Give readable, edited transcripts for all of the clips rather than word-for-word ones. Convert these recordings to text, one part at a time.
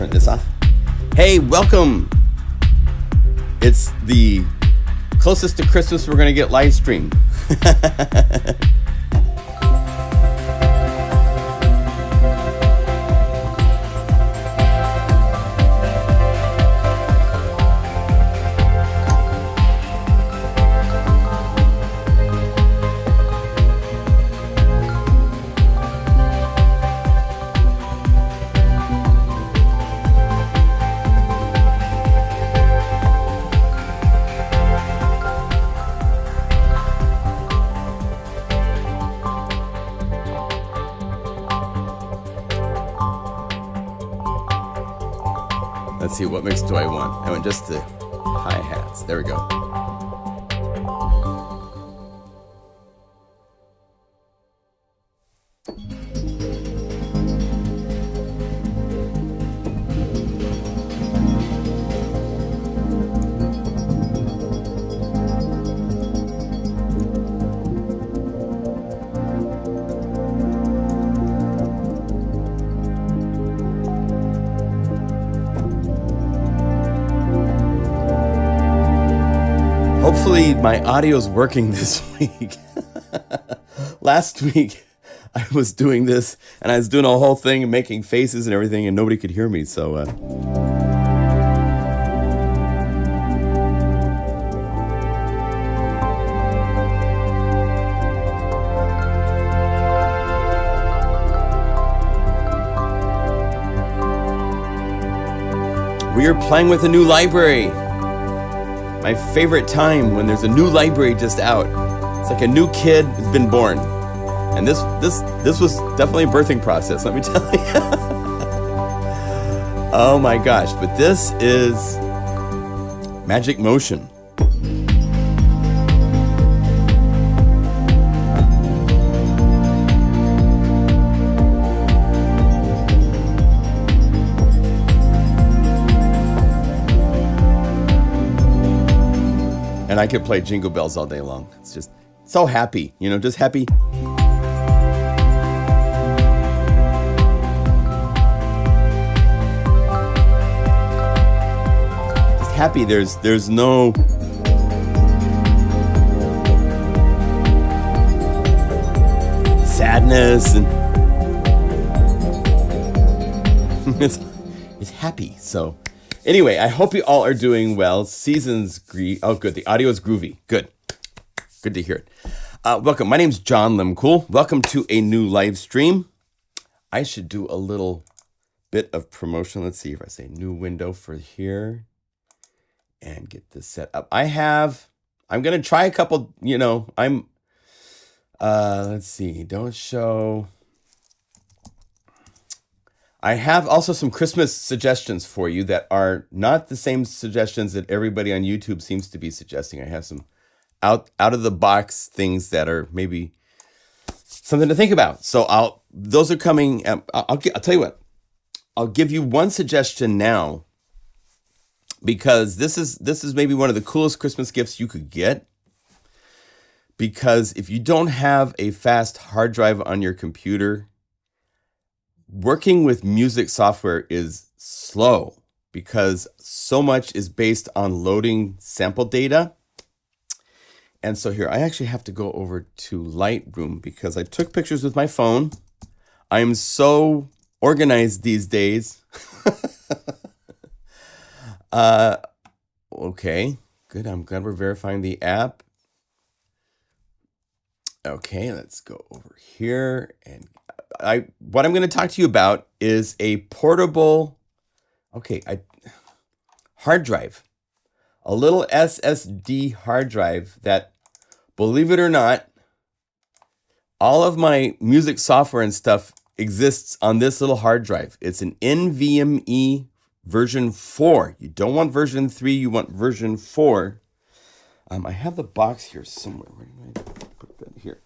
turn this off. Hey, welcome. It's the closest to Christmas we're going to get live stream. Let's see, what mix do I want? I want just the hi-hats. There we go. Hopefully my audio's working this week. Last week I was doing this and I was doing a whole thing and making faces and everything and nobody could hear me, so we are playing with a new library. My favorite time when there's a new library just out. It's like a new kid has been born. And this was definitely a birthing process, let me tell you. Oh my gosh, but this is Magic Motion. And I could play Jingle Bells all day long. It's just so happy, you know, just happy. Just happy. There's no sadness and it's happy. So anyway, I hope you all are doing well. Oh, good. The audio is groovy. Good. Good to hear it. Welcome. My name's John Limcool. Welcome to a new live stream. I should do a little bit of promotion. Let's see if I say new window for here and get this set up. I'm going to try a couple, you know, let's see. Don't show. I have also some Christmas suggestions for you that are not the same suggestions that everybody on YouTube seems to be suggesting. I have some out of the box things that are maybe something to think about. So those are coming. I'll tell you what. I'll give you one suggestion now because this is maybe one of the coolest Christmas gifts you could get. Because if you don't have a fast hard drive on your computer, working with music software is slow because so much is based on loading sample data. And so here, I actually have to go over to Lightroom because I took pictures with my phone. I'm so organized these days. Okay, good. I'm glad we're verifying the app. Okay, let's go over here and what I'm going to talk to you about is a portable, hard drive, a little SSD hard drive that, believe it or not, all of my music software and stuff exists on this little hard drive. It's an NVMe version 4. You don't want version 3, you want version 4. I have the box here somewhere. Where did I put that here?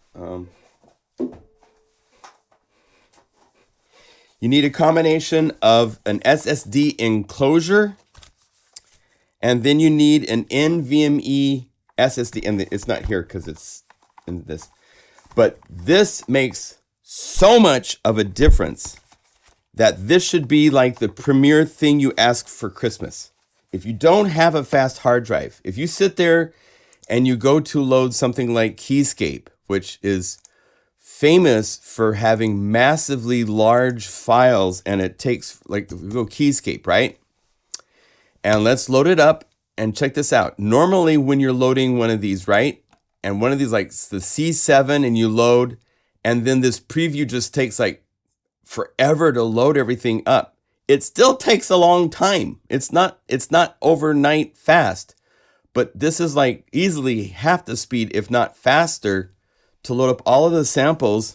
You need a combination of an SSD enclosure, and then you need an NVMe SSD, and it's not here because it's in this. But this makes so much of a difference that this should be like the premier thing you ask for Christmas. If you don't have a fast hard drive, if you sit there and you go to load something like Keyscape, which is famous for having massively large files, and it takes, like, we go Keyscape, right? And let's load it up and check this out. Normally when you're loading one of these, right? And one of these, like the C7, and you load, and then this preview just takes like forever to load everything up. It still takes a long time. It's not overnight fast, but this is like easily half the speed, if not faster, to load up all of the samples.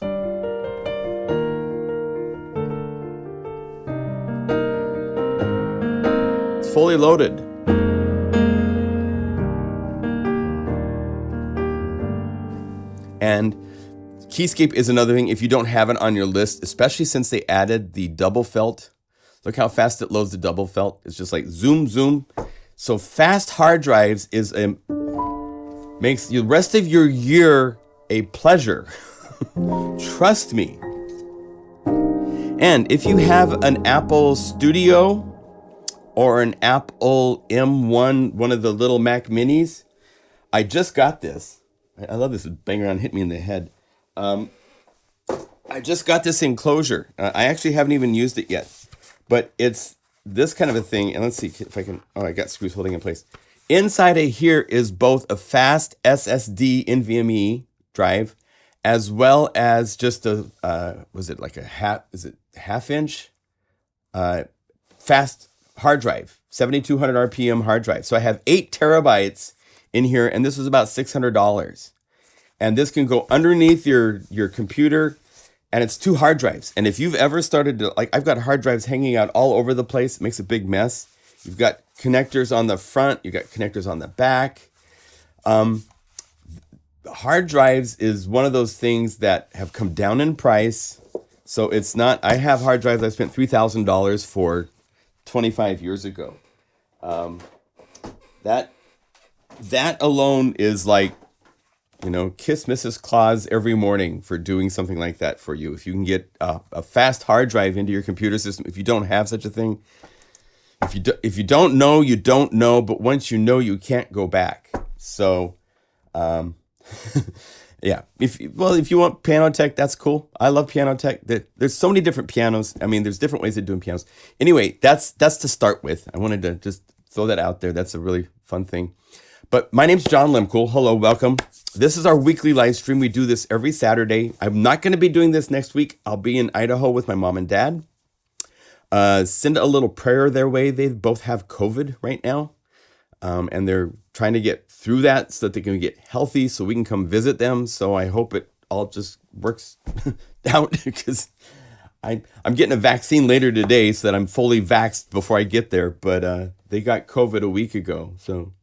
It's fully loaded. And Keyscape is another thing. If you don't have it on your list, especially since they added the double felt, look how fast it loads the double felt. It's just like zoom, zoom. So fast hard drives makes the rest of your year a pleasure. Trust me. And if you have an Apple Studio or an Apple M1, one of the little Mac Minis, I just got this. I love this. Bang around, hit me in the head. I just got this enclosure. I actually haven't even used it yet, but it's this kind of a thing. And let's see if I can, oh, I got screws holding in place. Inside of here is both a fast SSD NVMe drive, as well as just a, was it like a half inch fast hard drive, 7,200 RPM hard drive. So I have 8 terabytes in here, and this was about $600. And this can go underneath your computer, and it's 2 hard drives. And if you've ever started to, like, I've got hard drives hanging out all over the place, it makes a big mess. You've got connectors on the front, you've got connectors on the back. Hard drives is one of those things that have come down in price. So it's not, I have hard drives I spent $3,000 for 25 years ago. That alone is like, you know, kiss Mrs. Claus every morning for doing something like that for you. If you can get a fast hard drive into your computer system, if you don't have such a thing, if you don't know, you don't know, but once you know, you can't go back. So, yeah. If you want piano tech, that's cool. I love piano tech. There's so many different pianos. I mean, there's different ways of doing pianos. Anyway, that's to start with. I wanted to just throw that out there. That's a really fun thing. But my name's John Lemcool. Hello, welcome. This is our weekly live stream. We do this every Saturday. I'm not going to be doing this next week. I'll be in Idaho with my mom and dad. Send a little prayer their way. They both have COVID right now. And they're trying to get through that so that they can get healthy so we can come visit them. So I hope it all just works out, because I'm getting a vaccine later today so that I'm fully vaxxed before I get there. But they got COVID a week ago. So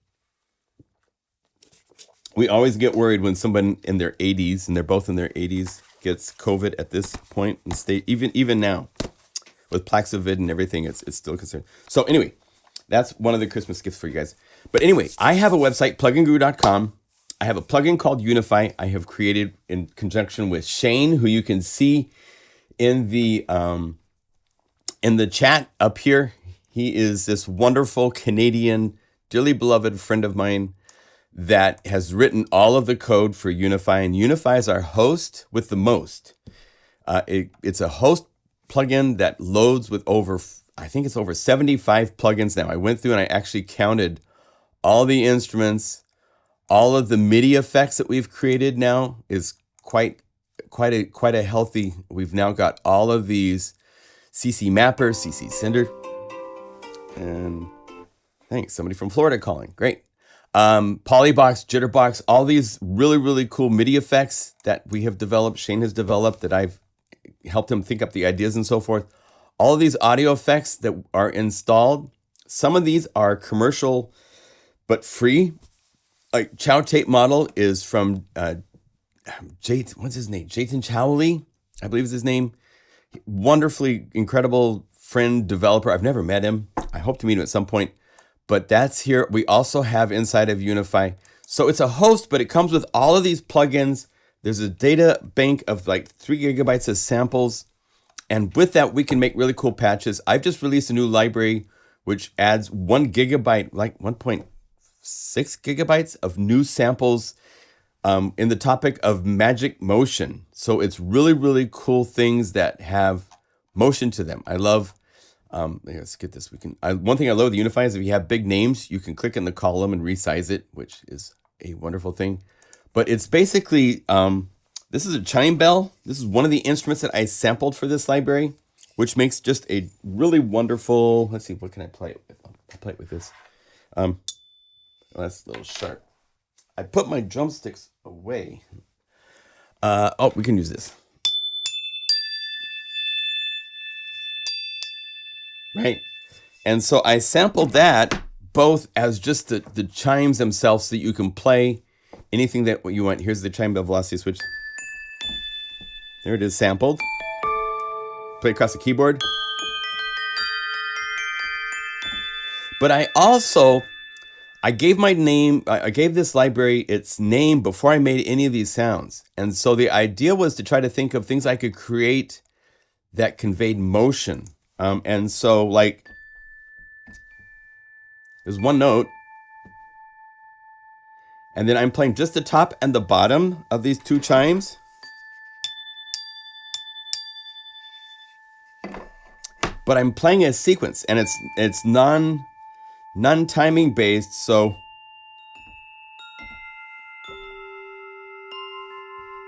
we always get worried when someone in their 80s, and they're both in their 80s, gets COVID at this point and state, even now with Paxlovid and everything, it's still a concern. So anyway, that's one of the Christmas gifts for you guys. But anyway, I have a website, pluginguru.com. I have a plugin called UniFi I have created in conjunction with Shane, who you can see in the chat up here. He is this wonderful Canadian, dearly beloved friend of mine that has written all of the code for UniFi, and UniFi is our host with the most. It's a host plugin that loads with I think it's over 75 plugins now. I went through and I actually counted all the instruments, all of the MIDI effects that we've created now is quite a healthy. We've now got all of these CC Mapper, CC Sender, and thanks, somebody from Florida calling. Great. Polybox, Jitterbox, all these really, really cool MIDI effects that we have developed, Shane has developed, that I've helped him think up the ideas and so forth. All of these audio effects that are installed, some of these are commercial but free. Like Chow Tape Model is from what's his name? Jayton Chowley, I believe is his name. Wonderfully incredible friend, developer. I've never met him. I hope to meet him at some point. But that's here. We also have inside of UniFi. So it's a host, but it comes with all of these plugins. There's a data bank of like 3 gigabytes of samples. And with that, we can make really cool patches. I've just released a new library which adds 1 gigabyte, like 1.6 gigabytes of new samples in the topic of magic motion. So it's really, really cool things that have motion to them. I love, let's get this. One thing I love with UniFi is if you have big names, you can click in the column and resize it, which is a wonderful thing. But it's basically, this is a chime bell. This is one of the instruments that I sampled for this library, which makes just a really wonderful, let's see, what can I play it with? I'll play it with this. Oh, that's a little sharp. I put my drumsticks away. Oh, we can use this. Right? And so I sampled that both as just the chimes themselves so that you can play anything that you want. Here's the chime bell velocity switch. There it is sampled. Play across the keyboard. But I gave this library its name before I made any of these sounds. And so the idea was to try to think of things I could create that conveyed motion. And so like, there's one note. And then I'm playing just the top and the bottom of these two chimes. But I'm playing a sequence, and it's non-timing based, so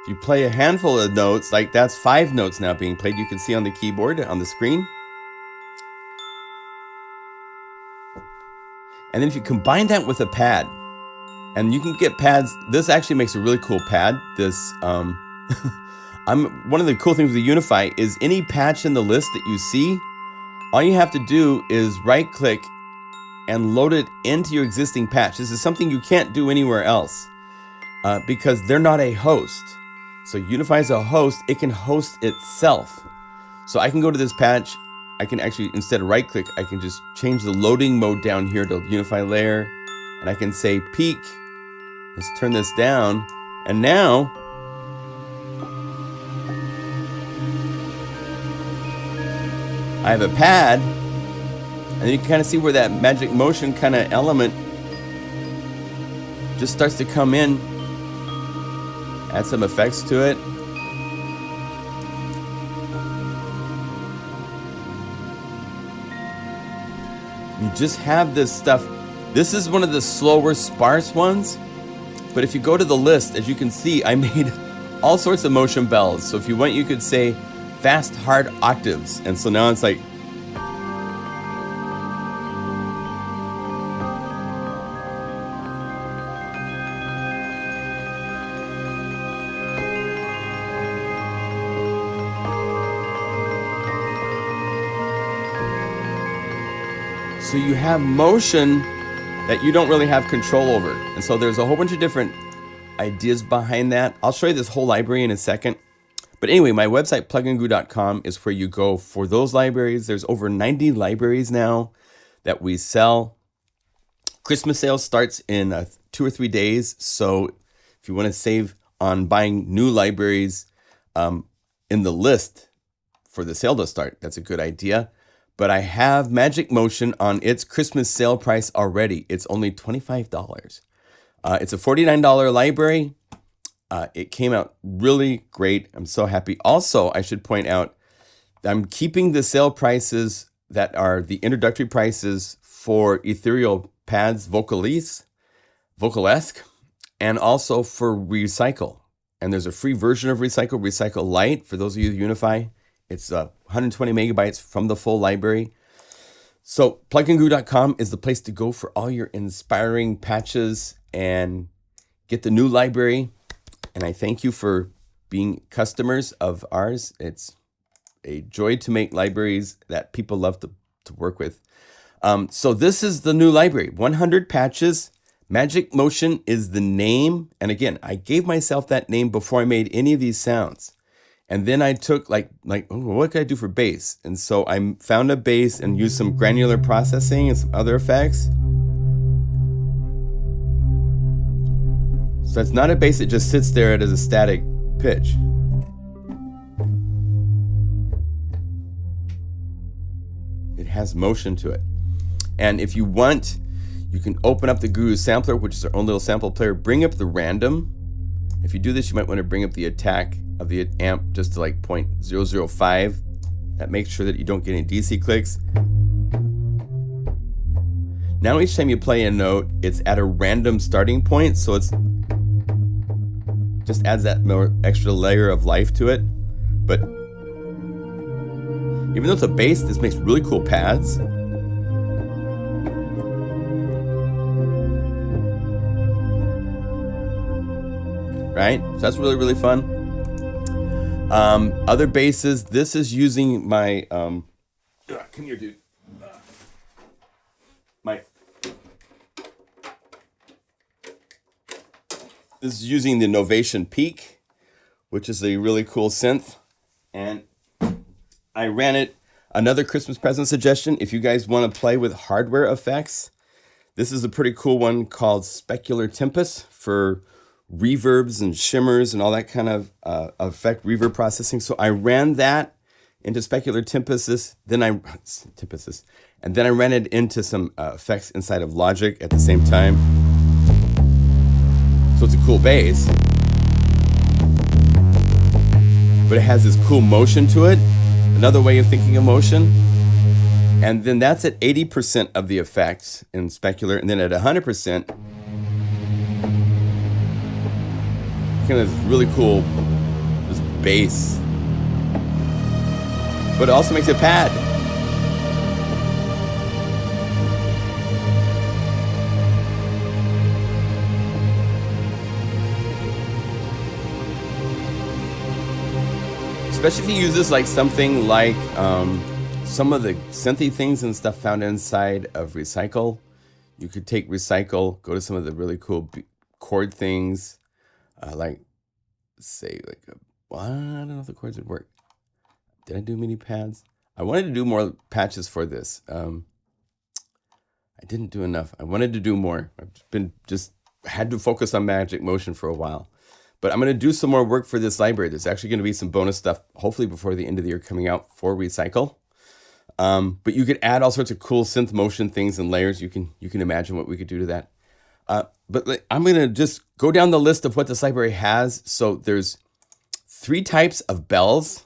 if you play a handful of notes, like that's 5 notes now being played, you can see on the keyboard, on the screen. And then if you combine that with a pad, and you can get pads, this actually makes a really cool pad. This, one of the cool things with the UniFi is any patch in the list that you see, all you have to do is right click and load it into your existing patch. This is something you can't do anywhere else because they're not a host. So UniFi is a host, it can host itself. So I can go to this patch, I can actually, instead of right click, I can just change the loading mode down here to UniFi layer, and I can say peak. Let's turn this down, and now I have a pad, and then you can kind of see where that magic motion kind of element just starts to come in. Add some effects to it. You just have this stuff. This is one of the slower, sparse ones, but if you go to the list, as you can see, I made all sorts of motion bells. So if you want, you could say fast, hard octaves. And so now it's like, so you have motion that you don't really have control over. And so there's a whole bunch of different ideas behind that. I'll show you this whole library in a second. But anyway, my website, plugandgoo.com, is where you go for those libraries. There's over 90 libraries now that we sell. Christmas sale starts in 2 or 3 days. So if you want to save on buying new libraries in the list for the sale to start, that's a good idea. But I have Magic Motion on its Christmas sale price already. It's only $25. It's a $49 library. It came out really great. I'm so happy. Also, I should point out, I'm keeping the sale prices that are the introductory prices for ethereal pads, Vocalesque, and also for ReCycle. And there's a free version of ReCycle LITE, for those of you with UniFi. It's 120 megabytes from the full library. So plugandgoo.com is the place to go for all your inspiring patches and get the new library. And I thank you for being customers of ours. It's a joy to make libraries that people love to work with. So this is the new library, 100 patches. Magic Motion is the name. And again, I gave myself that name before I made any of these sounds. And then I took like, oh, what could I do for bass? And so I found a bass and used some granular processing and some other effects. So it's not a bass that just sits there at a static pitch. has motion to it. And if you want, you can open up the Guru sampler, which is our own little sample player, bring up the random. If you do this, you might want to bring up the attack of the amp just to like 0.005. That makes sure that you don't get any DC clicks. Now each time you play a note, it's at a random starting point, so it's just adds that more extra layer of life to it. But even though it's a bass, this makes really cool pads. Right? So that's really, really fun. Other basses, this is using my, come here, dude. This is using the Novation Peak, which is a really cool synth. And I ran it, another Christmas present suggestion. If you guys want to play with hardware effects, this is a pretty cool one called Specular Tempest for reverbs and shimmers and all that kind of effect reverb processing. So I ran that into Specular Tempest, and then I ran it into some effects inside of Logic at the same time. So it's a cool bass, but it has this cool motion to it. Another way of thinking of motion. And then that's at 80% of the effects in Specular, and then at 100%, kind of really cool, this bass, but it also makes a pad. Especially if you use this like something like some of the synthy things and stuff found inside of ReCycle. You could take ReCycle, go to some of the really cool chord things, like say like well, I don't know if the chords would work. Did I do MIDI pads? I wanted to do more patches for this. I didn't do enough. I wanted to do more. I've been just had to focus on Magic Motion for a while. But I'm going to do some more work for this library. There's actually going to be some bonus stuff, hopefully before the end of the year, coming out for ReCycle. But you could add all sorts of cool synth motion things and layers. You can imagine what we could do to that. But I'm going to just go down the list of what this library has. So there's 3 types of bells.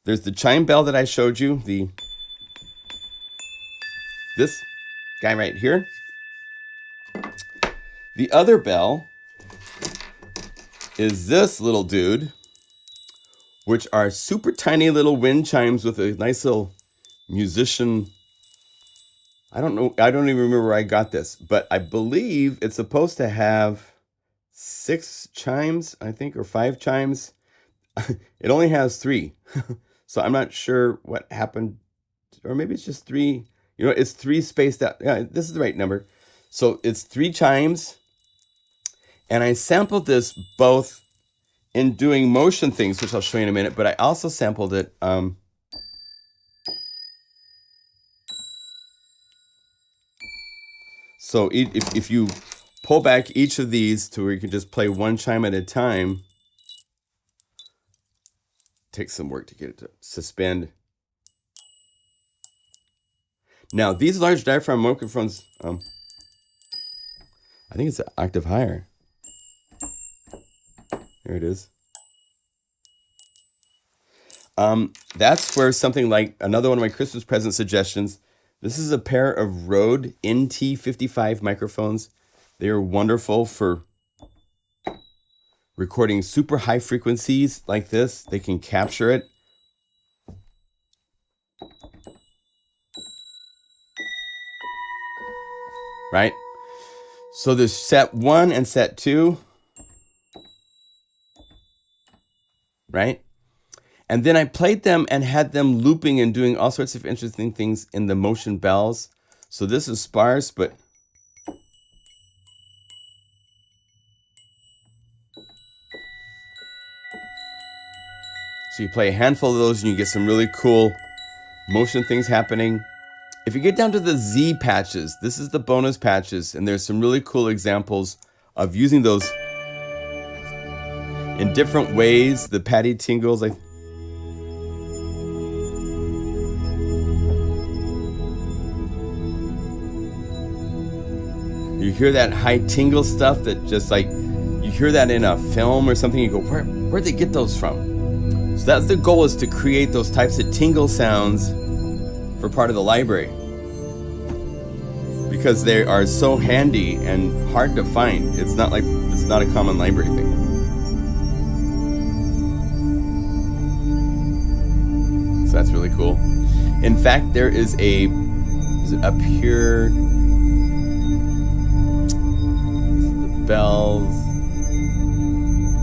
There's the chime bell that I showed you, this guy right here. The other bell is this little dude, which are super tiny little wind chimes with a nice little musician. I don't know. I don't even remember where I got this, but I believe it's supposed to have 6 chimes, I think, or 5 chimes. It only has 3. So I'm not sure what happened, or maybe it's just 3. You know, it's 3 spaced out. Yeah, this is the right number. So it's 3 chimes. And I sampled this both in doing motion things, which I'll show you in a minute, but I also sampled it so if you pull back each of these to where you can just play 1 chime at a time, it takes some work to get it to suspend. Now, these large diaphragm microphones, I think it's an octave higher. There it is. That's where something like another one of my Christmas present suggestions. This is a pair of Rode NT55 microphones. They are wonderful for recording super high frequencies like this. They can capture it. Right? So there's set 1 and set 2. Right? And then I played them and had them looping and doing all sorts of interesting things in the motion bells. So this is sparse, but so you play a handful of those and you get some really cool motion things happening. If you get down to the Z patches, this is the bonus patches, and there's some really cool examples of using those in different ways. The Patty Tingles, like You hear that high tingle stuff that just like, you hear that in a film or something, you go, where'd they get those from? So that's the goal, is to create those types of tingle sounds for part of the library, because they are so handy and hard to find. It's not a common library thing. So that's really cool. In fact, there is is it up here? The bells.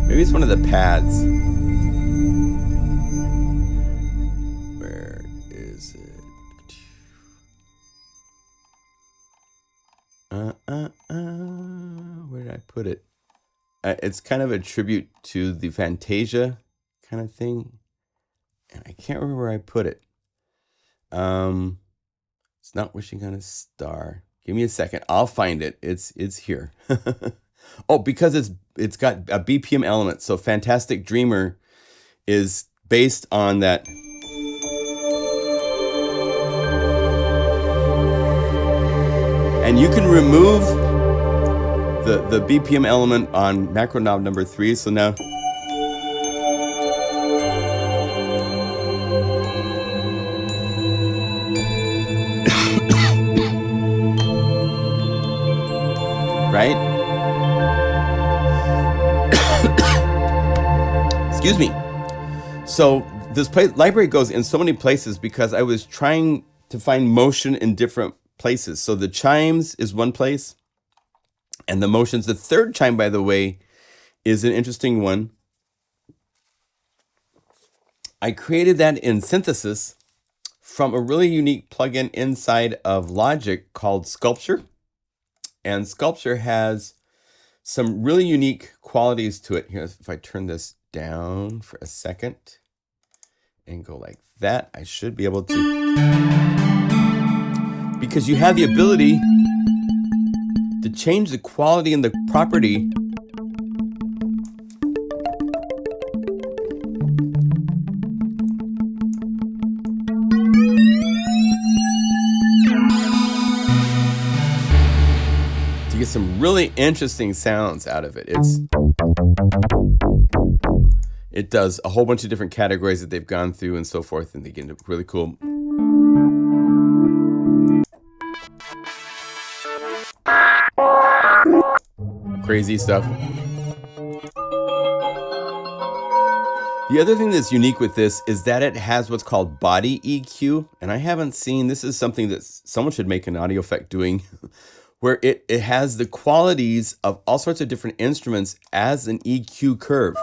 Maybe it's one of the pads. Where is it? Where did I put it? It's kind of a tribute to the Fantasia kind of thing. And I can't remember where I put it. It's not Wishing on a Star. Give me a second. I'll find it. It's here. Oh, because it's got a BPM element. So Fantastic Dreamer is based on that. And you can remove the BPM element on macro knob number 3. So now right? Excuse me. So this library goes in so many places because I was trying to find motion in different places. So the chimes is one place, and the motions. The third chime, by the way, is an interesting one. I created that in Synthesis from a really unique plugin inside of Logic called Sculpture. And Sculpture has some really unique qualities to it. Here, if I turn this down for a second and go like that, I should be able to. Because you have the ability to change the quality and the property to get some really interesting sounds out of it. It does a whole bunch of different categories that they've gone through and so forth, and they get into really cool. Crazy stuff. The other thing that's unique with this is that it has what's called body EQ, and I haven't seen, this is something that someone should make an audio effect doing, where it has the qualities of all sorts of different instruments as an EQ curve.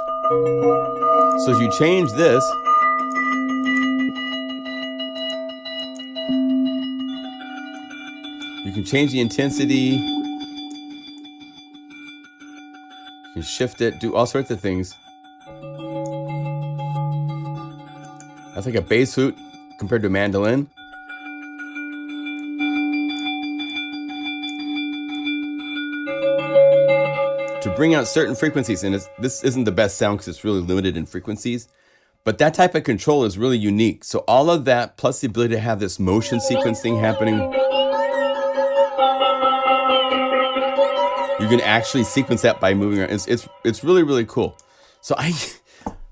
So as you change this, you can change the intensity, you can shift it, do all sorts of things. That's like a bass flute compared to a mandolin. To bring out certain frequencies, and this isn't the best sound because it's really limited in frequencies, but that type of control is really unique. So all of that, plus the ability to have this motion sequence thing happening, you can actually sequence that by moving around. It's really, really cool. So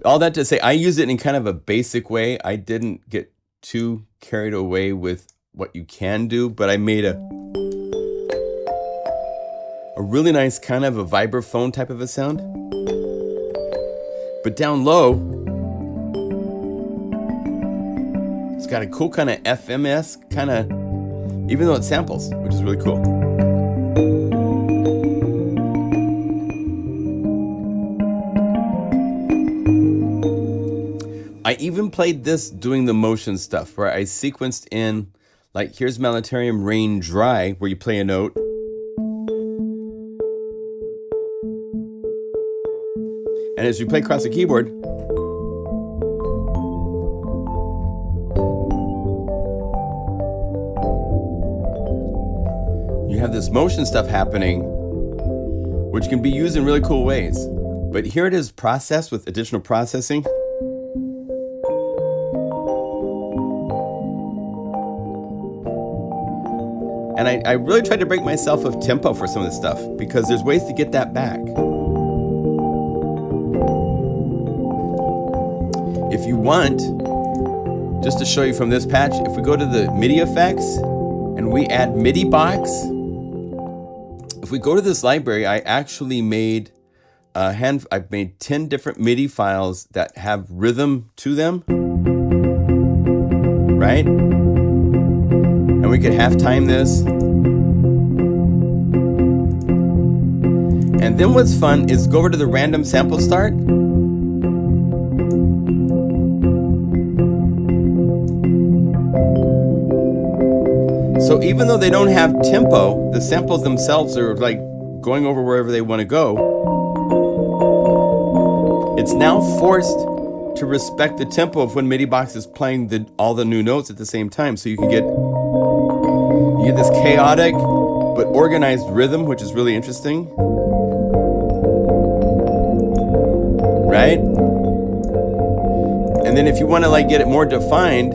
all that to say, I use it in kind of a basic way. I didn't get too carried away with what you can do, but I made a really nice kind of a vibraphone type of a sound. But down low, it's got a cool kind of FMS kind of, even though it samples, which is really cool. I even played this doing the motion stuff where I sequenced in, like here's Melitarium Rain Dry, where you play a note. And as you play across the keyboard, you have this motion stuff happening, which can be used in really cool ways. But here it is processed with additional processing. And I really tried to break myself of tempo for some of this stuff because there's ways to get that back. If you want, just to show you from this patch, if we go to the MIDI effects and we add MIDI box, if we go to this library, I actually made I've made 10 different MIDI files that have rhythm to them, right? And we could half time this. And then what's fun is go over to the random sample start. So even though they don't have tempo, the samples themselves are like going over wherever they want to go. It's now forced to respect the tempo of when MIDI box is playing all the new notes at the same time. So you get this chaotic but organized rhythm, which is really interesting. Right? And then if you want to like get it more defined,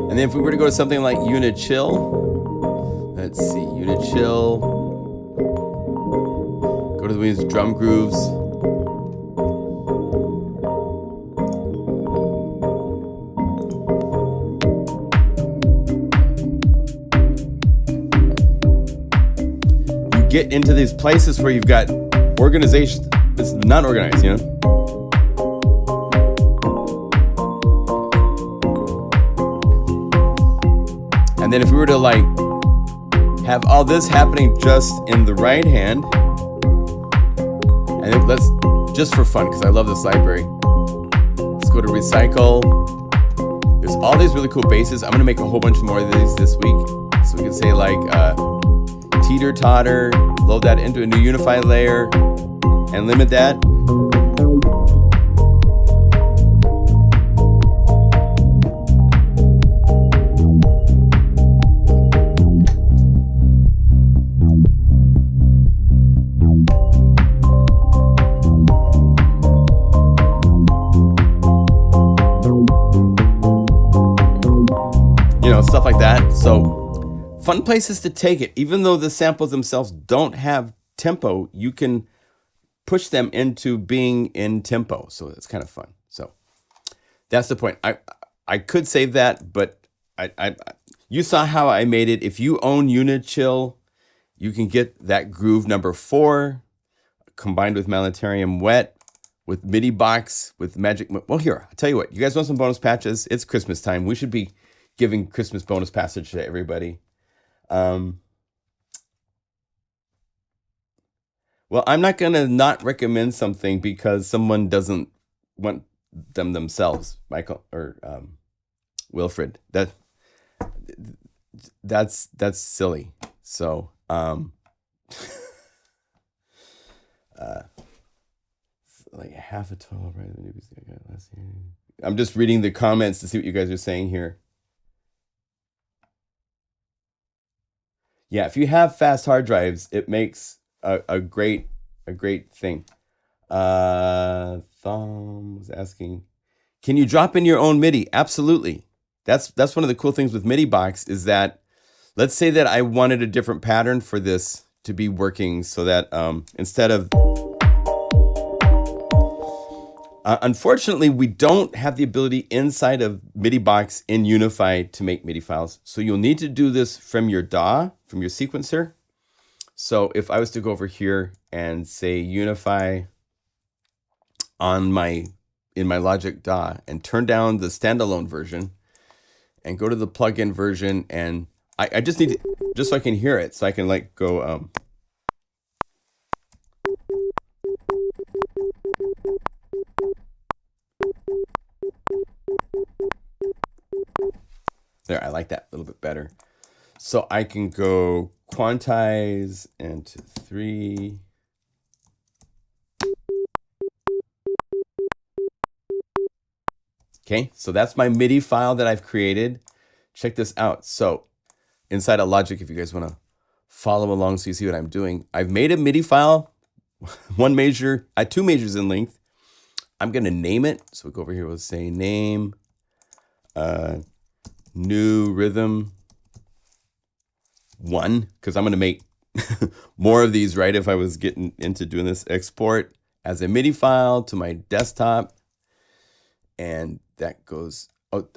and then if we were to go to something like Unichill, let's see, Unichill, go to these drum grooves. You get into these places where you've got organization. It's not organized, you know? And then if we were to like have all this happening just in the right hand, and let's, just for fun, because I love this library, let's go to ReCycle. There's all these really cool basses. I'm gonna make a whole bunch more of these this week. So we can say like teeter totter, load that into a new UniFi layer, and limit that. Stuff like that. So fun places to take it. Even though the samples themselves don't have tempo, you can push them into being in tempo. So it's kind of fun. So that's the point. I could save that, but you saw how I made it. If you own Unichill, you can get that groove number 4 combined with Militarium Wet, with MIDI box, with Magic. Well, here, I'll tell you what. You guys want some bonus patches? It's Christmas time. We should be giving Christmas bonus passage to everybody. Well, I'm not going to not recommend something because someone doesn't want them themselves, Michael or Wilfred. That's silly. So like half a total, right? I'm just reading the comments to see what you guys are saying here. Yeah, if you have fast hard drives, it makes a great thing. Thom was asking, can you drop in your own MIDI? Absolutely. That's one of the cool things with MIDI box is that, let's say that I wanted a different pattern for this to be working so that instead of, unfortunately, we don't have the ability inside of MIDI box in UniFi to make MIDI files. So you'll need to do this from your DAW, from your sequencer. So if I was to go over here and say UniFi in my Logic DAW and turn down the standalone version and go to the plugin version, and I just need to, just so I can hear it, so I can like go there, I like that a little bit better. So I can go quantize into 3. Okay, so that's my MIDI file that I've created. Check this out. So inside of Logic, if you guys want to follow along so you see what I'm doing. I've made a MIDI file, one measure, 2 measures in length. I'm going to name it. So we go over here, we'll say name, new rhythm 1, because I'm going to make more of these, right? If I was getting into doing this, export as a MIDI file to my desktop. And that goes, oh,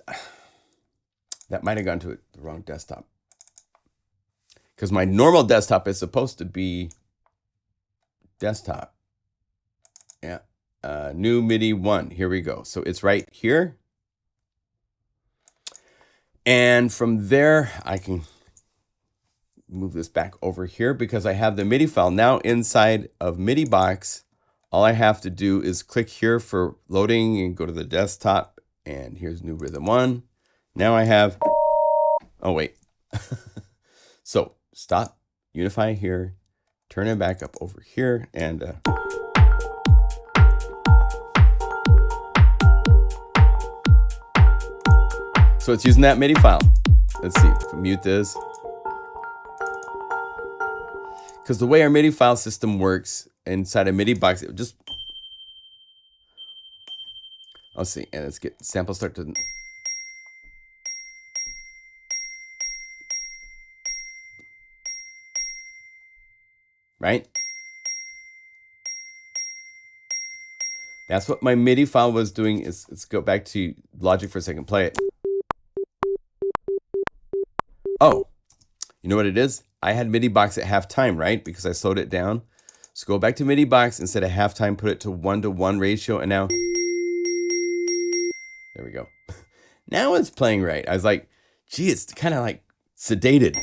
that might have gone to the wrong desktop. Because my normal desktop is supposed to be desktop. Yeah. New MIDI 1. Here we go. So it's right here. And from there, I can move this back over here because I have the MIDI file. Now inside of MIDI box, all I have to do is click here for loading and go to the desktop. And here's new rhythm 1. Now I have, oh wait. So stop, UniFi here, turn it back up over here, and so it's using that MIDI file. Let's see, if I mute this. Because the way our MIDI file system works inside a MIDI box, it just, let's see, and let's get sample start to, right? That's what my MIDI file was doing. Let's go back to Logic for a second, play it. Oh, you know what it is? I had MIDI box at halftime, right? Because I slowed it down. So go back to MIDI box, instead of halftime, put it to 1-to-1 ratio, and now, there we go. Now it's playing right. I was like, gee, it's kind of like sedated.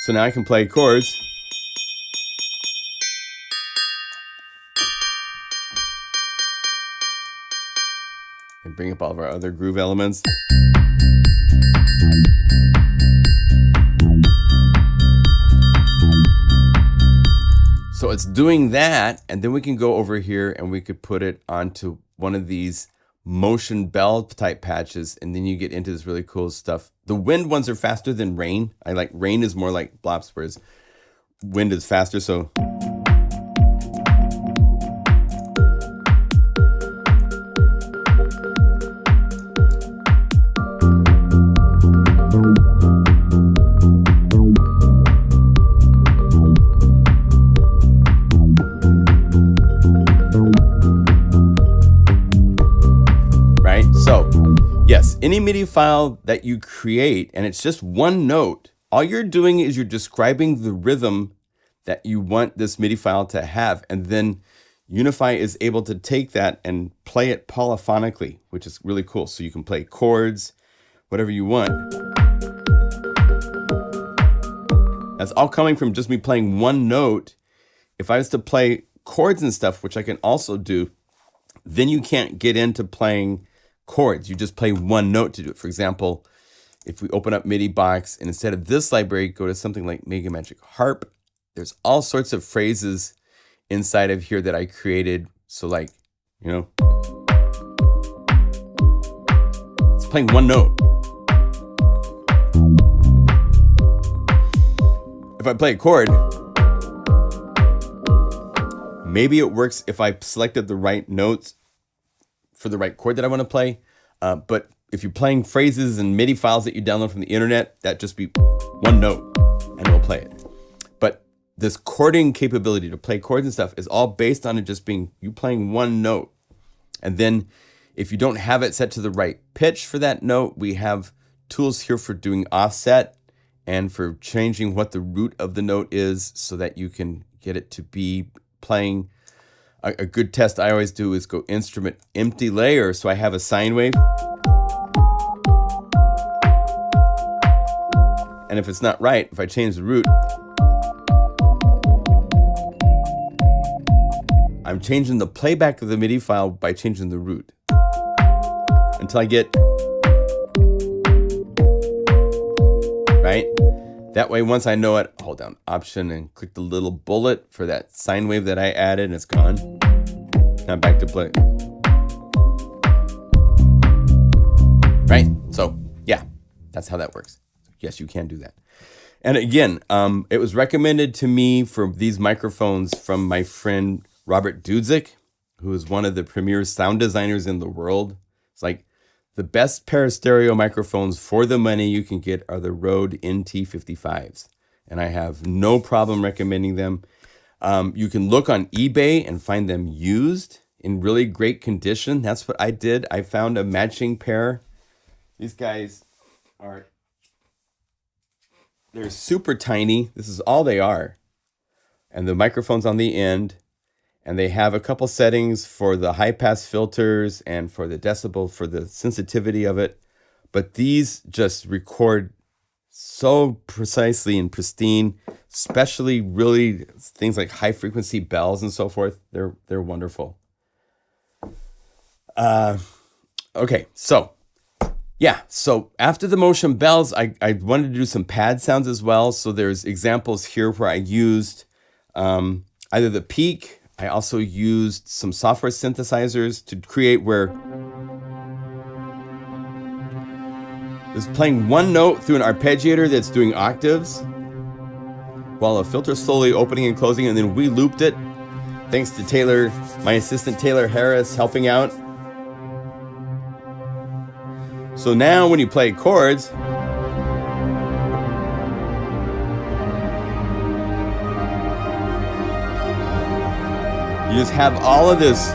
So now I can play chords. And bring up all of our other groove elements. So it's doing that, and then we can go over here and we could put it onto one of these motion bell type patches, and then you get into this really cool stuff. The wind ones are faster than rain. I like rain is more like blops, whereas wind is faster. So yes, any MIDI file that you create, and it's just one note, all you're doing is you're describing the rhythm that you want this MIDI file to have, and then UniFi is able to take that and play it polyphonically, which is really cool. So you can play chords, whatever you want. That's all coming from just me playing one note. If I was to play chords and stuff, which I can also do, then you can't get into playing chords. You just play one note to do it. For example, if we open up MIDI box and instead of this library, go to something like Mega Magic Harp, there's all sorts of phrases inside of here that I created. So like, you know, it's playing one note. If I play a chord, maybe it works if I selected the right notes for the right chord that I want to play. But if you're playing phrases and MIDI files that you download from the internet, that just be one note and it'll play it. But this chording capability to play chords and stuff is all based on it just being you playing one note. And then if you don't have it set to the right pitch for that note, we have tools here for doing offset and for changing what the root of the note is so that you can get it to be playing. A good test I always do is go instrument empty layer. So I have a sine wave. And if it's not right, if I change the root, I'm changing the playback of the MIDI file by changing the root until I get, right? That way, once I know it, hold down Option and click the little bullet for that sine wave that I added, and it's gone. Now back to play. That's how that works. Yes, you can do that. And again, it was recommended to me for these microphones from my friend Robert Dudzik, who is one of the premier sound designers in the world. It's like the best pair of stereo microphones for the money you can get are the Rode NT55s. And I have no problem recommending them. You can look on eBay and find them used in really great condition. That's what I did. I found a matching pair. These guys are, they're super tiny. This is all they are. And the microphone's on the end. And they have a couple settings for the high pass filters and for the decibel, for the sensitivity of it. But these just record so precisely and pristine, especially really things like high frequency bells and so forth. They're wonderful. Okay, so yeah, so after the motion bells, I wanted to do some pad sounds as well. So there's examples here where I used either the peak. I also used some software synthesizers to create where it's playing one note through an arpeggiator that's doing octaves while a filter slowly opening and closing, and then we looped it thanks to Taylor, my assistant Taylor Harris, helping out. So now when you play chords, you just have all of this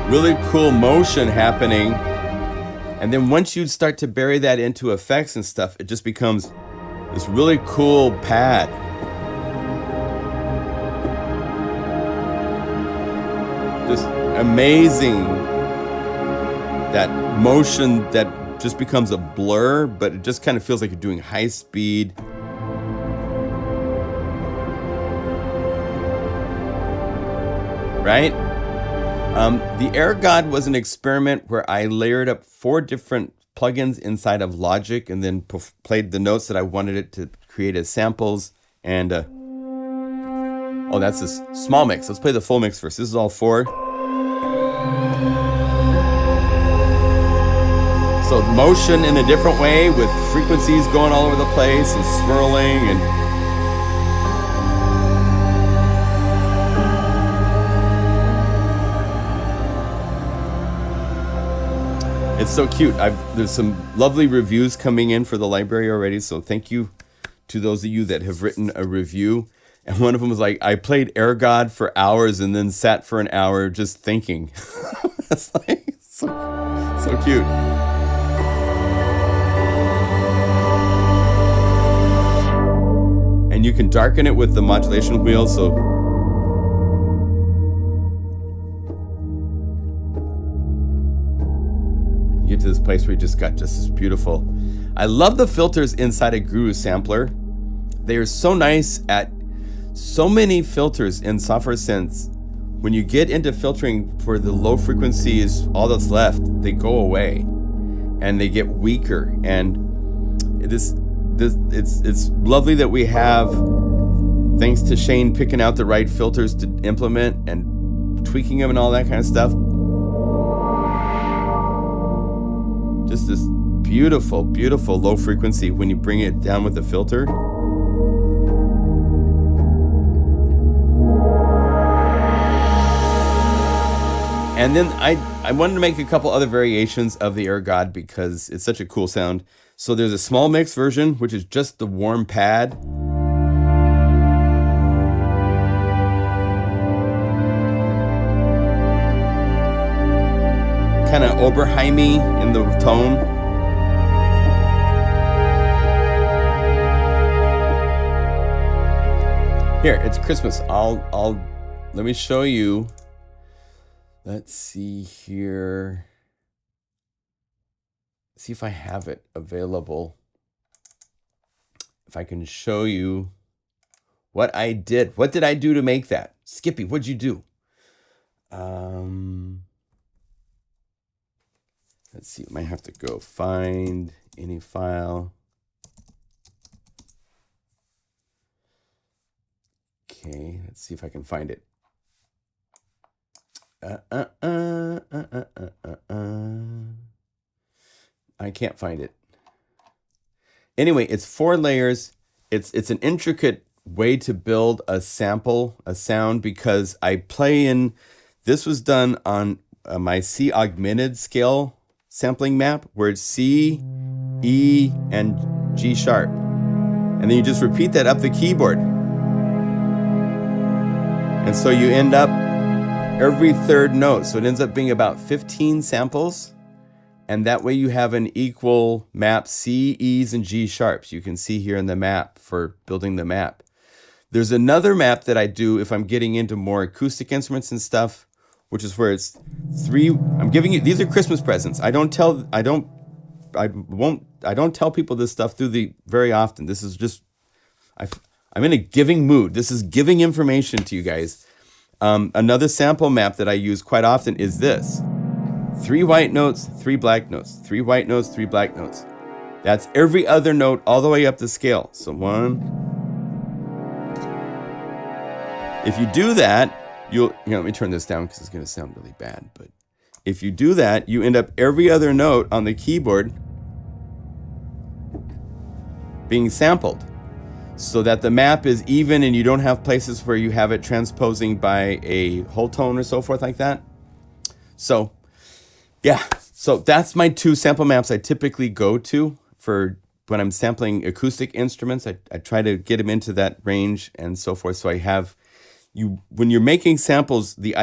really cool motion happening. And then once you start to bury that into effects and stuff, it just becomes this really cool pad. Just amazing. That motion that just becomes a blur, but it just kind of feels like you're doing high speed. Right? The Air God was an experiment where I layered up 4 different plugins inside of Logic and then played the notes that I wanted it to create as samples. And oh, that's this small mix. Let's play the full mix first. This is all 4. So motion in a different way with frequencies going all over the place and swirling and it's so cute. There's some lovely reviews coming in for the library already, so thank you to those of you that have written a review. And one of them was like, I played Air God for hours and then sat for an hour just thinking. It's like so cute. And you can darken it with the modulation wheel, so get to this place where you just got just this beautiful. I love the filters inside a Guru sampler. They are so nice at so many filters in software synths. When you get into filtering for the low frequencies, all that's left, they go away and they get weaker. And it's lovely that we have, thanks to Shane picking out the right filters to implement and tweaking them and all that kind of stuff. Just this beautiful, beautiful low frequency when you bring it down with the filter. And then I wanted to make a couple other variations of the Air God because it's such a cool sound. So there's a small mix version, which is just the warm pad. Kind of Oberheimy in the tone. Here, it's Christmas. Let me show you. Let's see here. See if I have it available. If I can show you what I did. What did I do to make that? Skippy, what'd you do? Let's see, I might have to go find any file. Okay, let's see if I can find it. I can't find it. Anyway, it's 4 layers. It's an intricate way to build a sample, a sound, because I play in, this was done on my C augmented scale sampling map, where it's C, E, and G sharp. And then you just repeat that up the keyboard. And so you end up every third note. So it ends up being about 15 samples. And that way you have an equal map, C, E's, and G sharps. You can see here in the map for building the map. There's another map that I do if I'm getting into more acoustic instruments and stuff, which is where it's 3. I'm giving you, these are Christmas presents. I don't tell people this stuff very often. This is just, I'm in a giving mood. This is giving information to you guys. Another sample map that I use quite often is this. 3 white notes, 3 black notes, 3 white notes, 3 black notes. That's every other note all the way up the scale. So 1. If you do that, let me turn this down because it's going to sound really bad. But if you do that, you end up every other note on the keyboard being sampled, so that the map is even and you don't have places where you have it transposing by a whole tone or so forth like that. So yeah, so that's my 2 sample maps I typically go to for when I'm sampling acoustic instruments. I try to get them into that range and so forth. So I have when you're making samples, the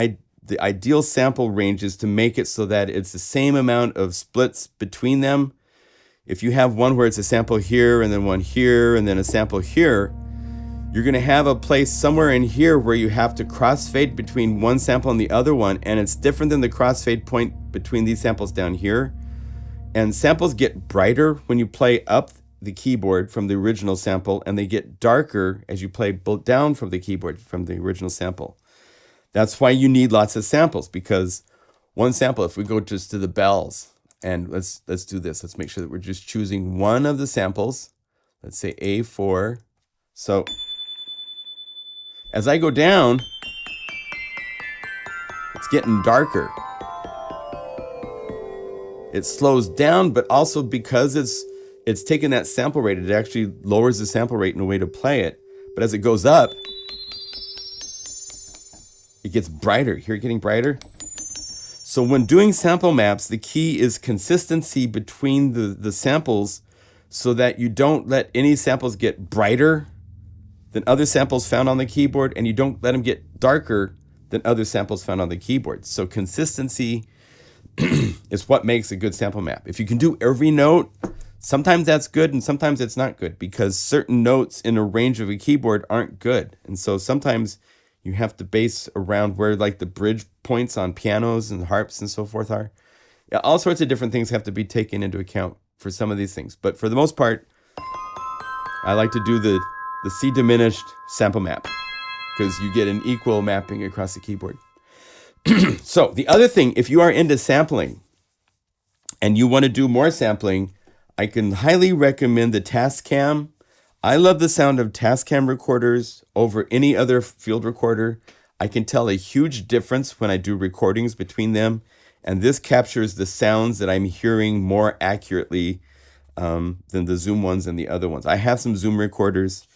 ideal sample range is to make it so that it's the same amount of splits between them. If you have one where it's a sample here and then one here and then a sample here, you're going to have a place somewhere in here where you have to crossfade between one sample and the other one, and it's different than the crossfade point between these samples down here. And samples get brighter when you play up the keyboard from the original sample, and they get darker as you play down from the keyboard from the original sample. That's why you need lots of samples, because one sample, if we go just to the bells, and let's do this. Let's make sure that we're just choosing one of the samples. Let's say A4. So as I go down, it's getting darker. It slows down, but also because it's taking that sample rate, it actually lowers the sample rate in a way to play it. But as it goes up, it gets brighter. Hear it getting brighter? So when doing sample maps, the key is consistency between the samples, so that you don't let any samples get brighter than other samples found on the keyboard, and you don't let them get darker than other samples found on the keyboard. So consistency is what makes a good sample map. If you can do every note, sometimes that's good and sometimes it's not good, because certain notes in a range of a keyboard aren't good. And so sometimes you have to base around where like the bridge points on pianos and harps and so forth are. Yeah, all sorts of different things have to be taken into account for some of these things. But for the most part, I like to do the C diminished sample map, because you get an equal mapping across the keyboard. So the other thing, if you are into sampling and you want to do more sampling, I can highly recommend the Taskcam. I love the sound of Taskcam recorders over any other field recorder. I can tell a huge difference when I do recordings between them, and this captures the sounds that I'm hearing more accurately than the Zoom ones and the other ones. I have some Zoom recorders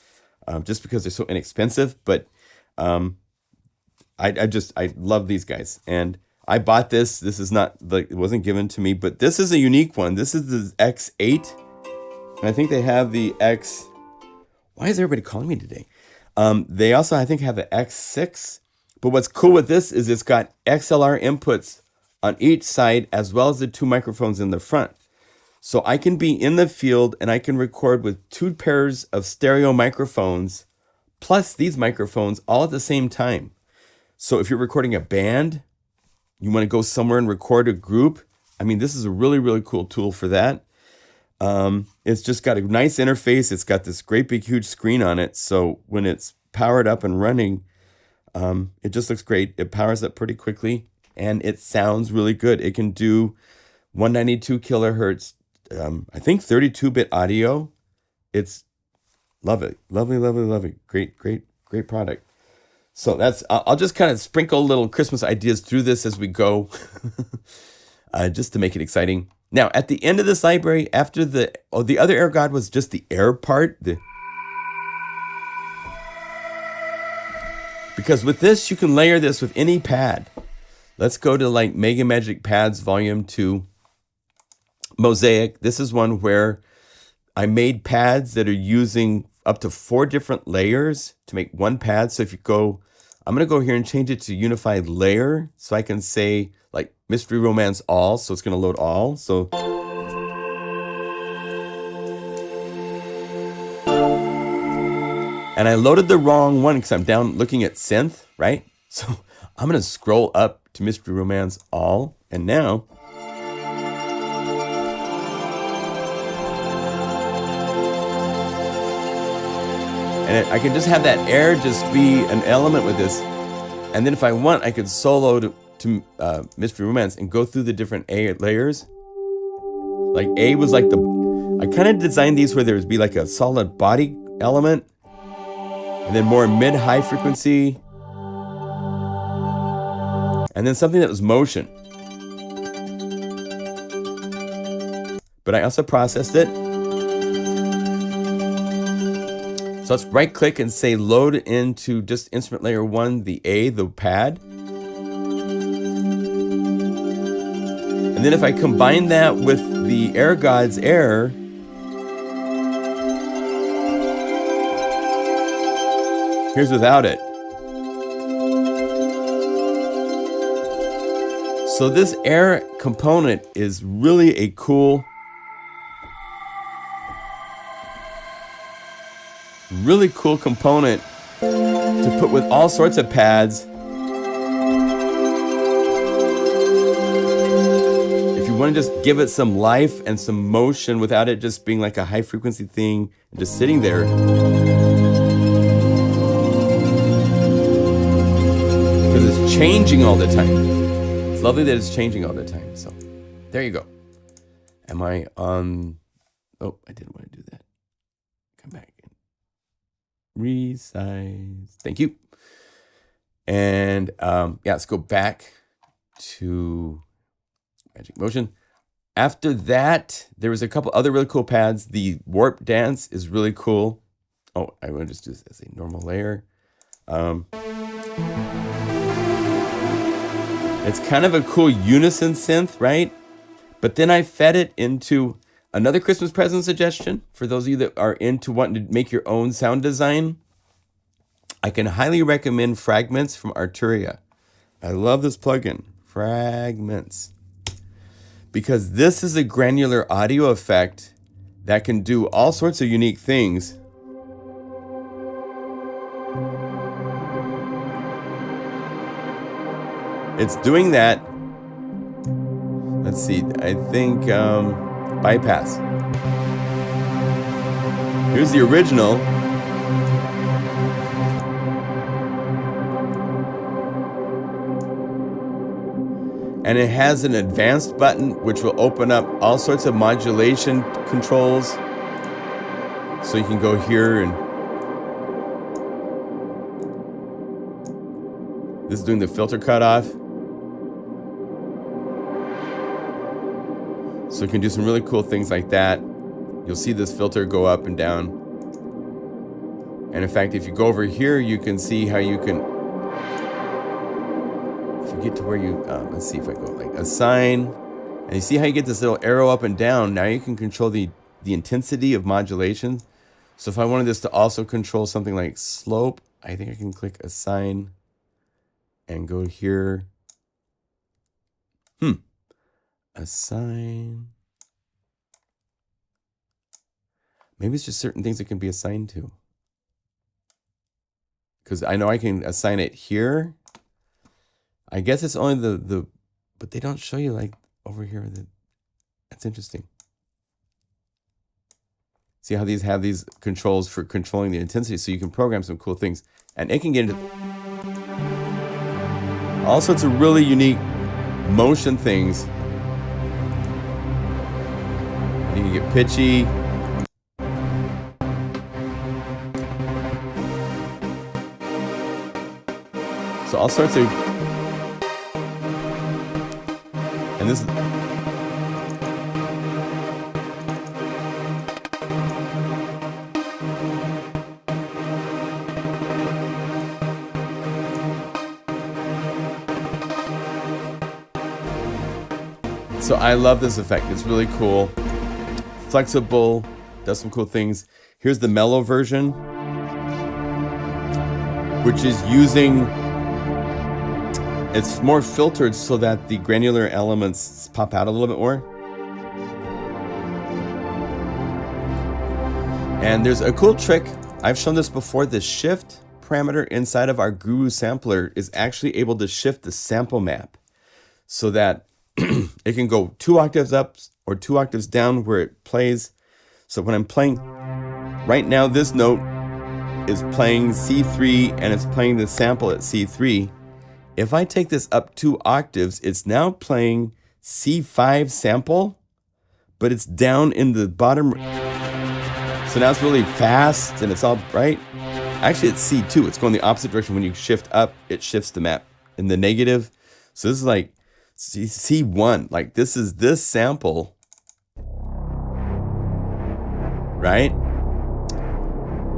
just because they're so inexpensive, but I love these guys. And I bought this. This is not, like, it wasn't given to me, but this is a unique one. This is the X8, and I think they have the X. Why is everybody calling me today? They also, I think, have the X6. But what's cool with this is it's got XLR inputs on each side, as well as the 2 microphones in the front. So I can be in the field and I can record with 2 pairs of stereo microphones, plus these microphones, all at the same time. So if you're recording a band, you want to go somewhere and record a group, I mean, this is a really, really cool tool for that. It's just got a nice interface. It's got this great big huge screen on it. So when it's powered up and running, it just looks great. It powers up pretty quickly and it sounds really good. It can do 192 kilohertz, I think 32-bit audio. It's lovely, lovely, lovely, lovely. Great, great, great product. So that's, I'll just kind of sprinkle little Christmas ideas through this as we go, just to make it exciting. Now, at the end of this library, after the other air god was just the air part. Because with this, you can layer this with any pad. Let's go to like Mega Magic Pads Volume 2. Mosaic. This is one where I made pads that are using up to 4 different layers to make one pad. So if you go, I'm going to go here and change it to UniFi layer. So I can say like Mystery Romance all. So it's going to load all. So and I loaded the wrong one because I'm down looking at Synth, right? So I'm going to scroll up to Mystery Romance all. And now and I can just have that air just be an element with this. And then if I want, I could solo to Mystery Romance and go through the different A layers. Like A was like I kind of designed these where there would be like a solid body element. And then more mid-high frequency. And then something that was motion. But I also processed it. So let's right click and say load into just instrument layer 1, the A, the pad. And then if I combine that with the air god's air, here's without it. So this air component is really a cool, component to put with all sorts of pads. If you want to just give it some life and some motion without it just being like a high frequency thing and just sitting there. Because it's changing all the time. It's lovely that it's changing all the time. So there you go. Am I on? Oh, I didn't want to do that. Come back. Resize. Thank you. And yeah, let's go back to Magic Motion. After that, there was a couple other really cool pads. The Warp Dance is really cool. Oh, I want to just do this as a normal layer. It's kind of a cool unison synth, right? But then I fed it into another Christmas present suggestion for those of you that are into wanting to make your own sound design. I can highly recommend Fragments from Arturia. I love this plugin, Fragments, because this is a granular audio effect that can do all sorts of unique things. It's doing that. Let's see, I think bypass. Here's the original. And it has an advanced button which will open up all sorts of modulation controls. So you can go here and this is doing the filter cutoff. So you can do some really cool things like that. You'll see this filter go up and down. And in fact, if you go over here, you can see how you can, if you get to where you, let's see if I go like assign, and you see how you get this little arrow up and down. Now you can control the intensity of modulation. So if I wanted this to also control something like slope, I think I can click assign and go here. Assign. Maybe it's just certain things that can be assigned to. Because I know I can assign it here. I guess it's only the but they don't show you like over here. That's interesting. See how these have these controls for controlling the intensity, so you can program some cool things. And it can get into all sorts of really unique motion things. You can get pitchy. So all sorts of, and this, So I love this effect. It's really cool. Flexible, does some cool things. Here's the mellow version, which is using, it's more filtered so that the granular elements pop out a little bit more. And there's a cool trick. I've shown this before. The shift parameter inside of our Guru sampler is actually able to shift the sample map so that it can go 2 octaves up or 2 octaves down where it plays. So when I'm playing, right now this note is playing C3 and it's playing the sample at C3. If I take this up 2 octaves, it's now playing C5 sample, but it's down in the bottom. So now it's really fast and it's all bright. Actually, it's C2. It's going the opposite direction. When you shift up, it shifts the map in the negative. So this is like C1. Like this is this sample, right?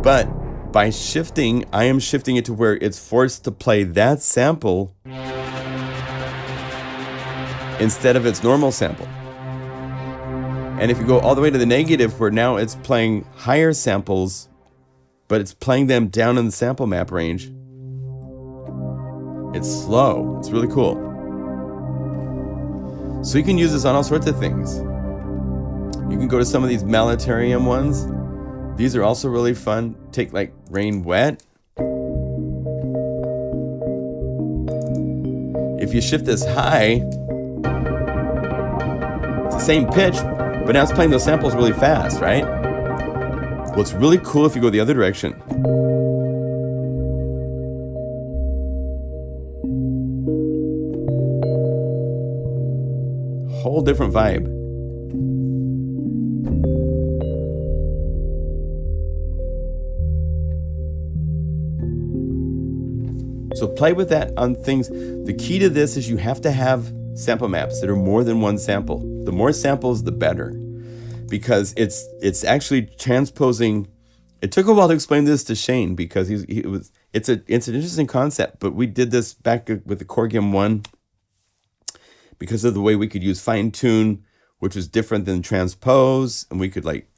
But by shifting, I am shifting it to where it's forced to play that sample instead of its normal sample. And if you go all the way to the negative, where now it's playing higher samples, but it's playing them down in the sample map range, it's slow. It's really cool. So you can use this on all sorts of things. You can go to some of these Malletarium ones. These are also really fun. Take like Rain Wet. If you shift this high, it's the same pitch, but now it's playing those samples really fast, right? Well, it's really cool if you go the other direction. Whole different vibe. So play with that on things. The key to this is you have to have sample maps that are more than one sample. The more samples, the better, because it's actually transposing. It took a while to explain this to Shane because it's an interesting concept, but we did this back with the Corgim 1 because of the way we could use fine tune, which was different than transpose, and we could like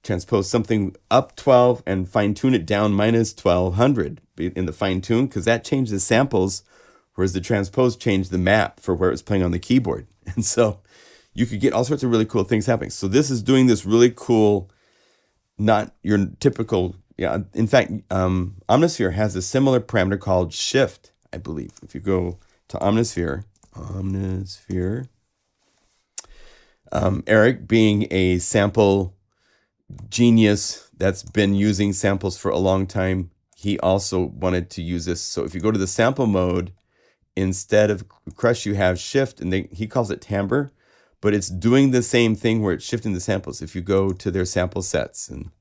transpose something up 12 and fine tune it down minus 1200 in the fine tune, because that changed the samples, whereas the transpose changed the map for where it was playing on the keyboard. And so you could get all sorts of really cool things happening. So this is doing this really cool, not your typical, yeah. In fact, Omnisphere has a similar parameter called shift, I believe. If you go to Omnisphere, Eric, being a sample genius that's been using samples for a long time, he also wanted to use this. So if you go to the sample mode, instead of crush, you have shift, and he calls it timbre, but it's doing the same thing where it's shifting the samples. If you go to their sample sets, and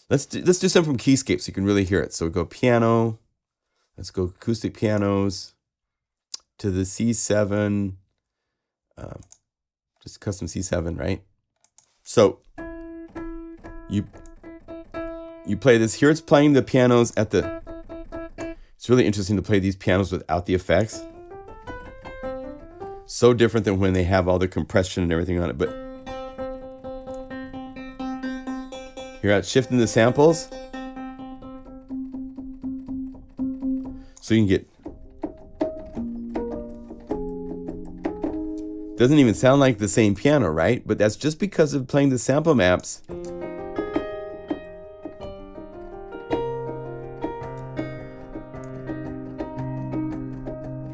let's do some from Keyscape so you can really hear it. So we go piano, let's go acoustic pianos to the C7, just custom C7, right? So you play this. Here it's playing the pianos at the, it's really interesting to play these pianos without the effects. So different than when they have all the compression and everything on it. But here it's shifting the samples. So you can get, doesn't even sound like the same piano, right? But that's just because of playing the sample maps.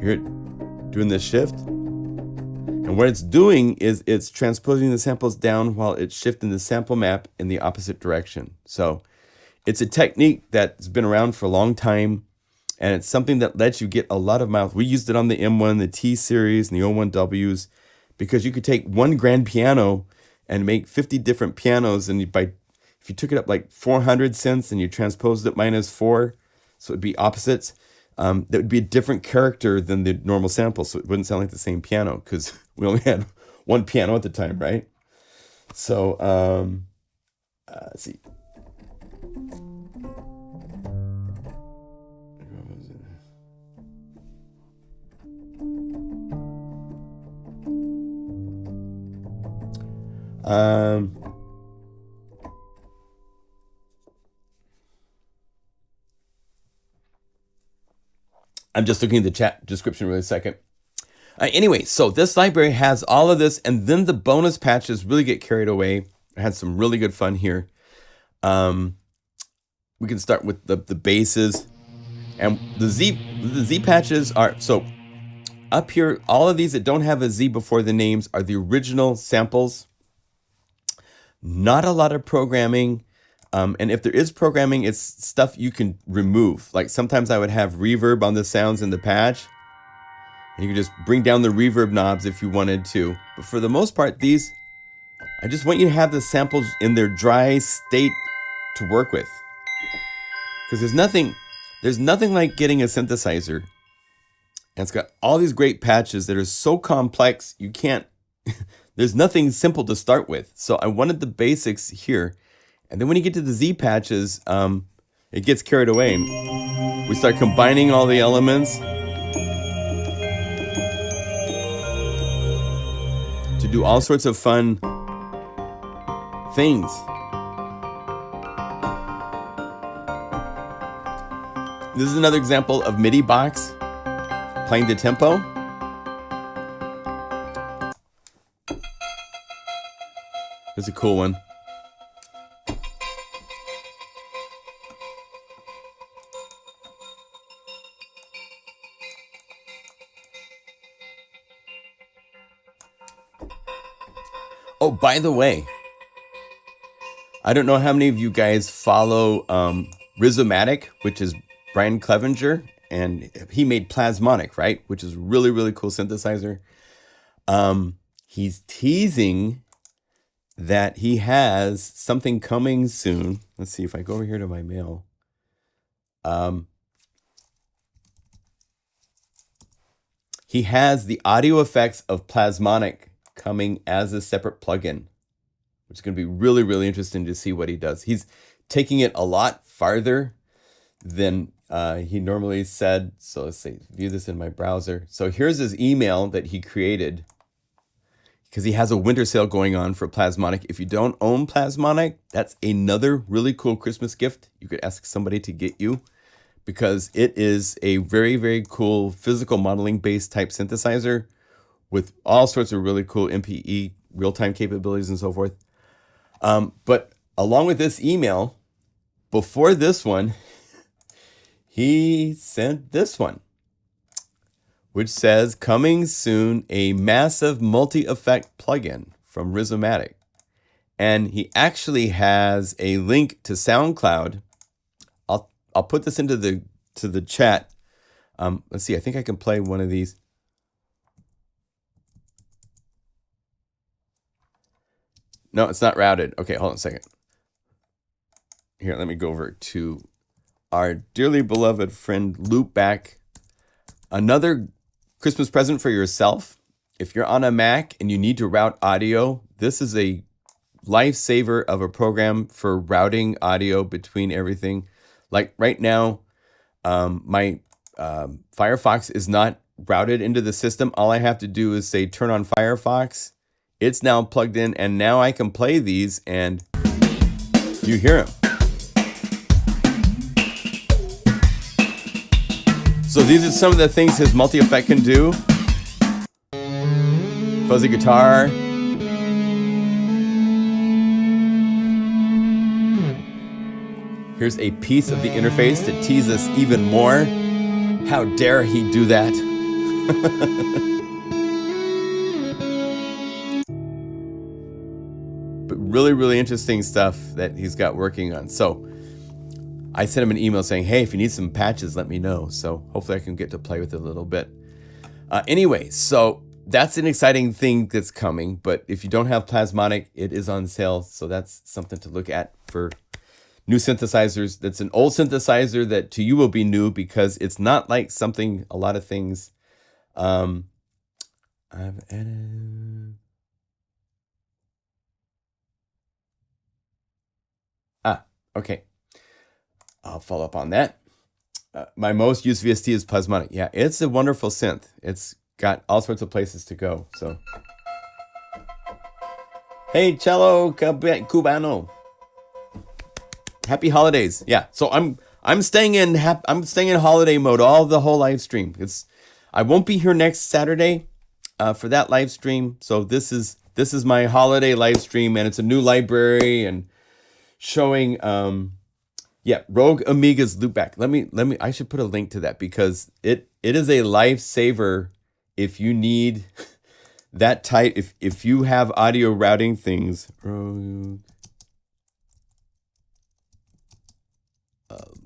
Here, doing this shift. And what it's doing is it's transposing the samples down while it's shifting the sample map in the opposite direction. So it's a technique that's been around for a long time, and it's something that lets you get a lot of miles. We used it on the M1, the T series, and the O1Ws, because you could take one grand piano and make 50 different pianos, and if you took it up like 400 cents and you transposed it -4, so it'd be opposites, that would be a different character than the normal sample, so it wouldn't sound like the same piano, because we only had one piano at the time, right? So let's see. Um, I'm just looking at the chat description really a second. Anyway, so this library has all of this, and then the bonus patches really get carried away. I had some really good fun here. We can start with the basses, and the Z patches are, so up here, all of these that don't have a Z before the names are the original samples. Not a lot of programming. And if there is programming, it's stuff you can remove. Like sometimes I would have reverb on the sounds in the patch. And you can just bring down the reverb knobs if you wanted to. But for the most part, these, I just want you to have the samples in their dry state to work with. Because there's nothing like getting a synthesizer. And it's got all these great patches that are so complex, you can't, there's nothing simple to start with. So I wanted the basics here. And then when you get to the Z patches, it gets carried away. And we start combining all the elements to do all sorts of fun things. This is another example of MIDI box playing the tempo. This is a cool one. Oh, by the way, I don't know how many of you guys follow Rhizomatic, which is Brian Clevenger, and he made Plasmonic, right? Which is really, really cool synthesizer. He's teasing that he has something coming soon. Let's see if I go over here to my mail. He has the audio effects of Plasmonic coming as a separate plugin, which is going to be really, really interesting to see what he does. He's taking it a lot farther than he normally said. So let's see, view this in my browser. So here's his email that he created, because he has a winter sale going on for Plasmonic. If you don't own Plasmonic, that's another really cool Christmas gift you could ask somebody to get you, because it is a very, very cool physical modeling based type synthesizer with all sorts of really cool MPE real-time capabilities and so forth. But along with this email, before this one, he sent this one, which says, coming soon, a massive multi-effect plugin from Rhizomatic. And he actually has a link to SoundCloud. I'll put this into the chat. Let's see, I think I can play one of these. No, it's not routed. Okay, hold on a second. Here, let me go over to our dearly beloved friend Loopback. Another Christmas present for yourself. If you're on a Mac and you need to route audio, this is a lifesaver of a program for routing audio between everything. Like right now, my Firefox is not routed into the system. All I have to do is say turn on Firefox. It's now plugged in, and now I can play these and you hear them. So these are some of the things his multi-effect can do. Fuzzy guitar. Here's a piece of the interface to tease us even more. How dare he do that? But really, really interesting stuff that he's got working on. So I sent him an email saying, hey, if you need some patches, let me know. So hopefully I can get to play with it a little bit. Anyway, so that's an exciting thing that's coming. But if you don't have Plasmonic, it is on sale. So that's something to look at for new synthesizers. That's an old synthesizer that to you will be new, because it's not like something, a lot of things. I've added... Okay. I'll follow up on that. My most used VST is Plasmonic. Yeah, it's a wonderful synth. It's got all sorts of places to go. So Hey, Cello Cubano. Happy holidays. Yeah, so I'm staying in holiday mode the whole live stream. I won't be here next Saturday for that live stream. So this is my holiday live stream, and it's a new library and showing Rogue Amiga's loopback. Let me I should put a link to that because it is a lifesaver if you need that type, if you have audio routing things.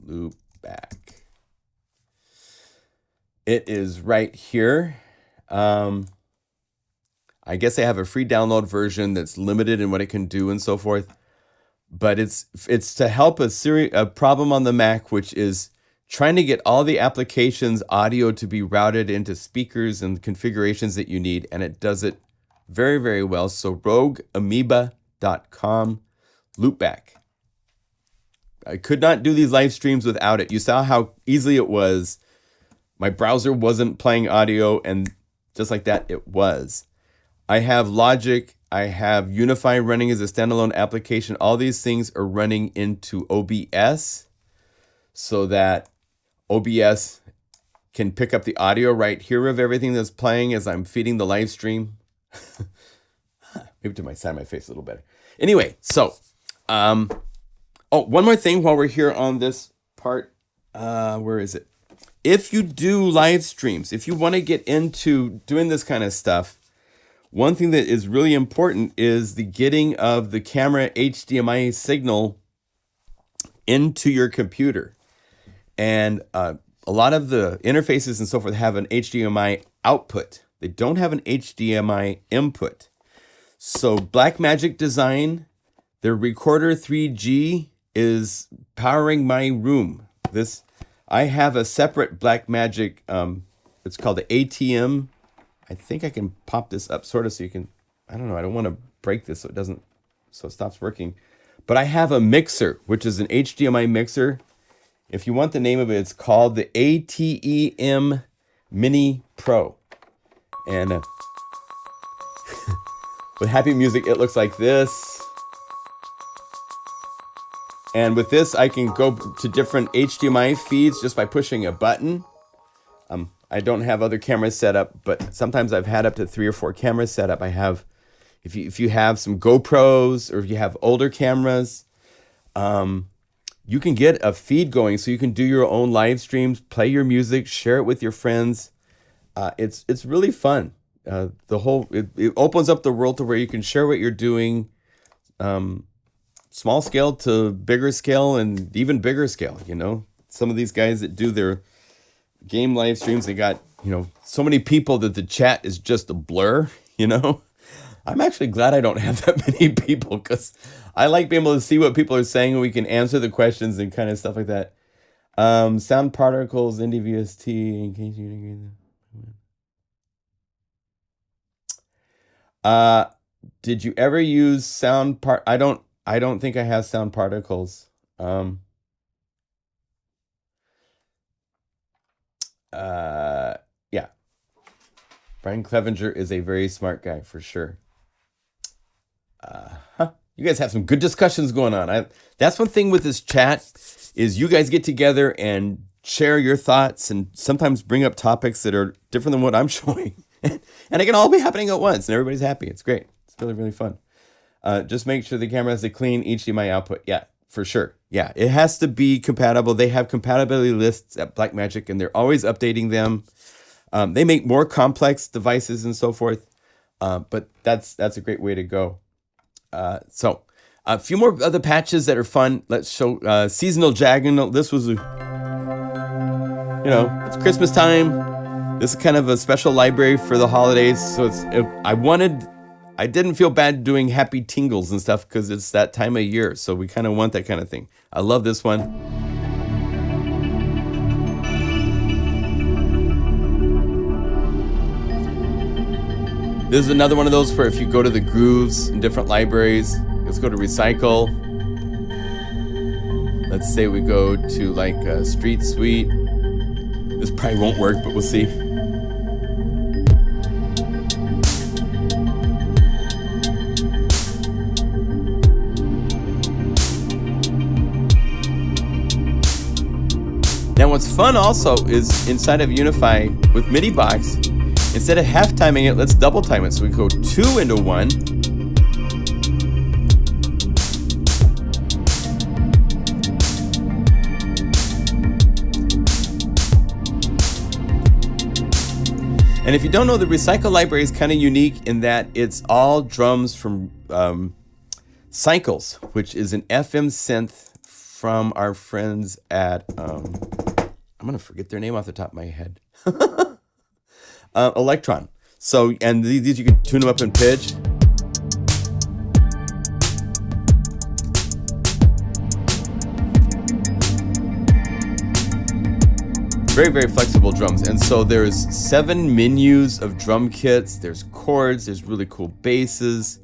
Loopback. It is right here. I guess I have a free download version that's limited in what it can do and so forth. But it's to help a problem on the Mac, which is trying to get all the applications audio to be routed into speakers and configurations that you need, and it does it very, very well. So rogueamoeba.com loopback. I could not do these live streams without it. You saw how easily it was. My browser wasn't playing audio, and just like that, it was. I have Logic. I have UniFi running as a standalone application. All these things are running into OBS so that OBS can pick up the audio right here of everything that's playing as I'm feeding the live stream. Maybe to my side of my face a little better. Anyway, so, one more thing while we're here on this part. Where is it? If you do live streams, if you want to get into doing this kind of stuff, one thing that is really important is the getting of the camera HDMI signal into your computer. And a lot of the interfaces and so forth have an HDMI output. They don't have an HDMI input. So Blackmagic Design, their Recorder 3G is powering my room. I have a separate Blackmagic, it's called the ATM. I think I can pop this up sort of so you can, I don't know, I don't want to break this so it stops working. But I have a mixer, which is an HDMI mixer. If you want the name of it, it's called the ATEM Mini Pro. And with happy music, it looks like this. And with this, I can go to different HDMI feeds just by pushing a button. I don't have other cameras set up, but sometimes I've had up to 3 or 4 cameras set up. I have, if you have some GoPros or if you have older cameras, you can get a feed going so you can do your own live streams, play your music, share it with your friends. It's really fun. It opens up the world to where you can share what you're doing, small scale to bigger scale and even bigger scale. You know, some of these guys that do their game live streams, they got, so many people that the chat is just a blur. I'm actually glad I don't have that many people because I like being able to see what people are saying and we can answer the questions and kind of stuff like that. Sound particles, NDVST, in case you didn't agree. Did you ever use sound I don't think I have sound particles. Yeah. Brian Clevenger is a very smart guy for sure. You guys have some good discussions going on. That's one thing with this chat is you guys get together and share your thoughts and sometimes bring up topics that are different than what I'm showing. And it can all be happening at once and everybody's happy. It's great. It's really, really fun. Just make sure the camera has a clean HDMI output. Yeah, for sure. Yeah, it has to be compatible. They have compatibility lists at Blackmagic and they're always updating them. They make more complex devices and so forth. But that's a great way to go. So a few more other patches that are fun. Let's show seasonal jagging. This was it's Christmas time. This is kind of a special library for the holidays. So I didn't feel bad doing happy tingles and stuff because it's that time of year. So we kind of want that kind of thing. I love this one. This is another one of those where if you go to the grooves in different libraries, let's go to ReCycle. Let's say we go to like a Street Suite. This probably won't work, but we'll see. Now what's fun also is inside of UniFi with MIDI box, instead of half timing it, let's double time it. So we go 2 into 1. And if you don't know, the ReCycle library is kind of unique in that it's all drums from Cycles, which is an FM synth from our friends at, I'm going to forget their name off the top of my head. Electron. So, and these you can tune them up in pitch. Very, very flexible drums. And so there's 7 menus of drum kits. There's chords. There's really cool basses.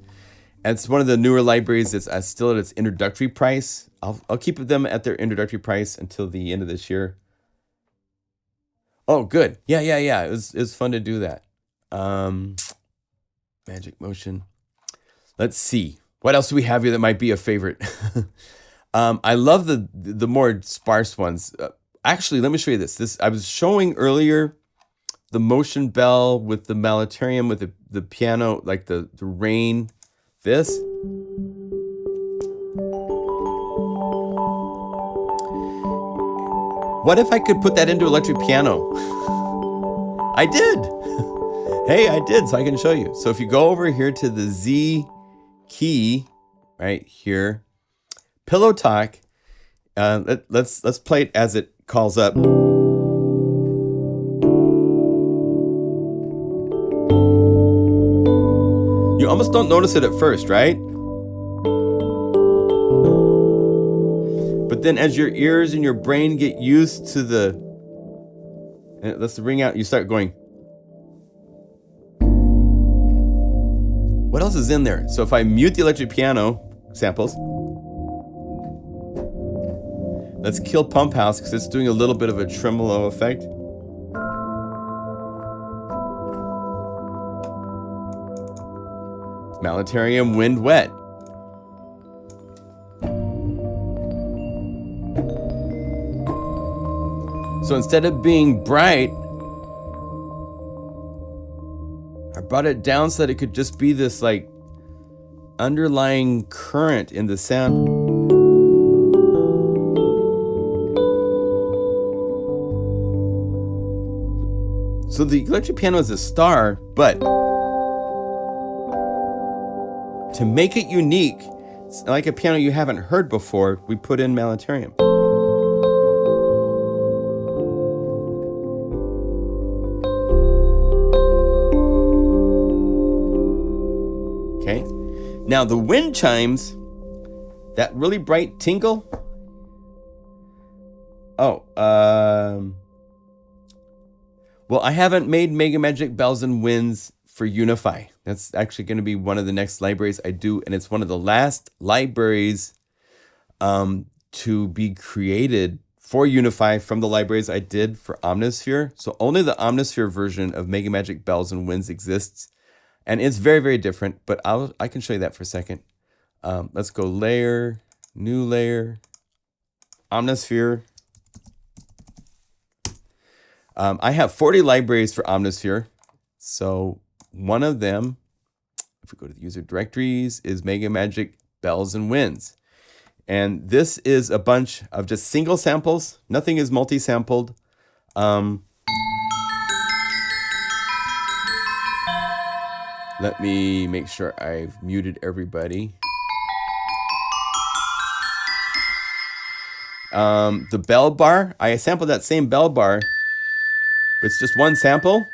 And it's one of the newer libraries that's still at its introductory price. I'll keep them at their introductory price until the end of this year. Oh, good. Yeah. It was fun to do that. Magic Motion. Let's see. What else do we have here that might be a favorite? I love the more sparse ones. Actually, let me show you this. I was showing earlier the Motion Bell with the Malaterium with the piano, like the rain. This. What if I could put that into electric piano? I did. Hey, I did, so I can show you. So if you go over here to the Z key, right here, Pillow Talk, let's play it as it calls up. You almost don't notice it at first, right? But then as your ears and your brain get used to and it lets the ring out, you start going. What else is in there? So if I mute the electric piano samples, let's kill Pump House because it's doing a little bit of a tremolo effect. Malaterium Wind Wet. So instead of being bright, I brought it down so that it could just be this like underlying current in the sound. So the electric piano is a star, but to make it unique, like a piano you haven't heard before, we put in Malaterium. Okay. Now the wind chimes, that really bright tinkle. Well, I haven't made Mega Magic Bells and Winds for UniFi. That's actually going to be one of the next libraries I do, and it's one of the last libraries to be created for UniFi from the libraries I did for Omnisphere. So only the Omnisphere version of Mega Magic Bells and Winds exists, and it's very, very different, but I can show you that for a second. Let's go layer, new layer, Omnisphere. I have 40 libraries for Omnisphere. So one of them, if we go to the user directories, is Mega Magic Bells and Winds. And this is a bunch of just single samples. Nothing is multi-sampled. Let me make sure I've muted everybody. The bell bar, I sampled that same bell bar, but it's just one sample.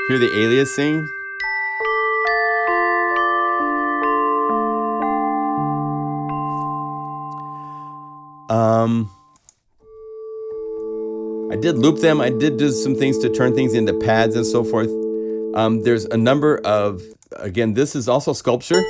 Hear the aliasing. I did loop them. I did do some things to turn things into pads and so forth. There's a number of, again, this is also sculpture.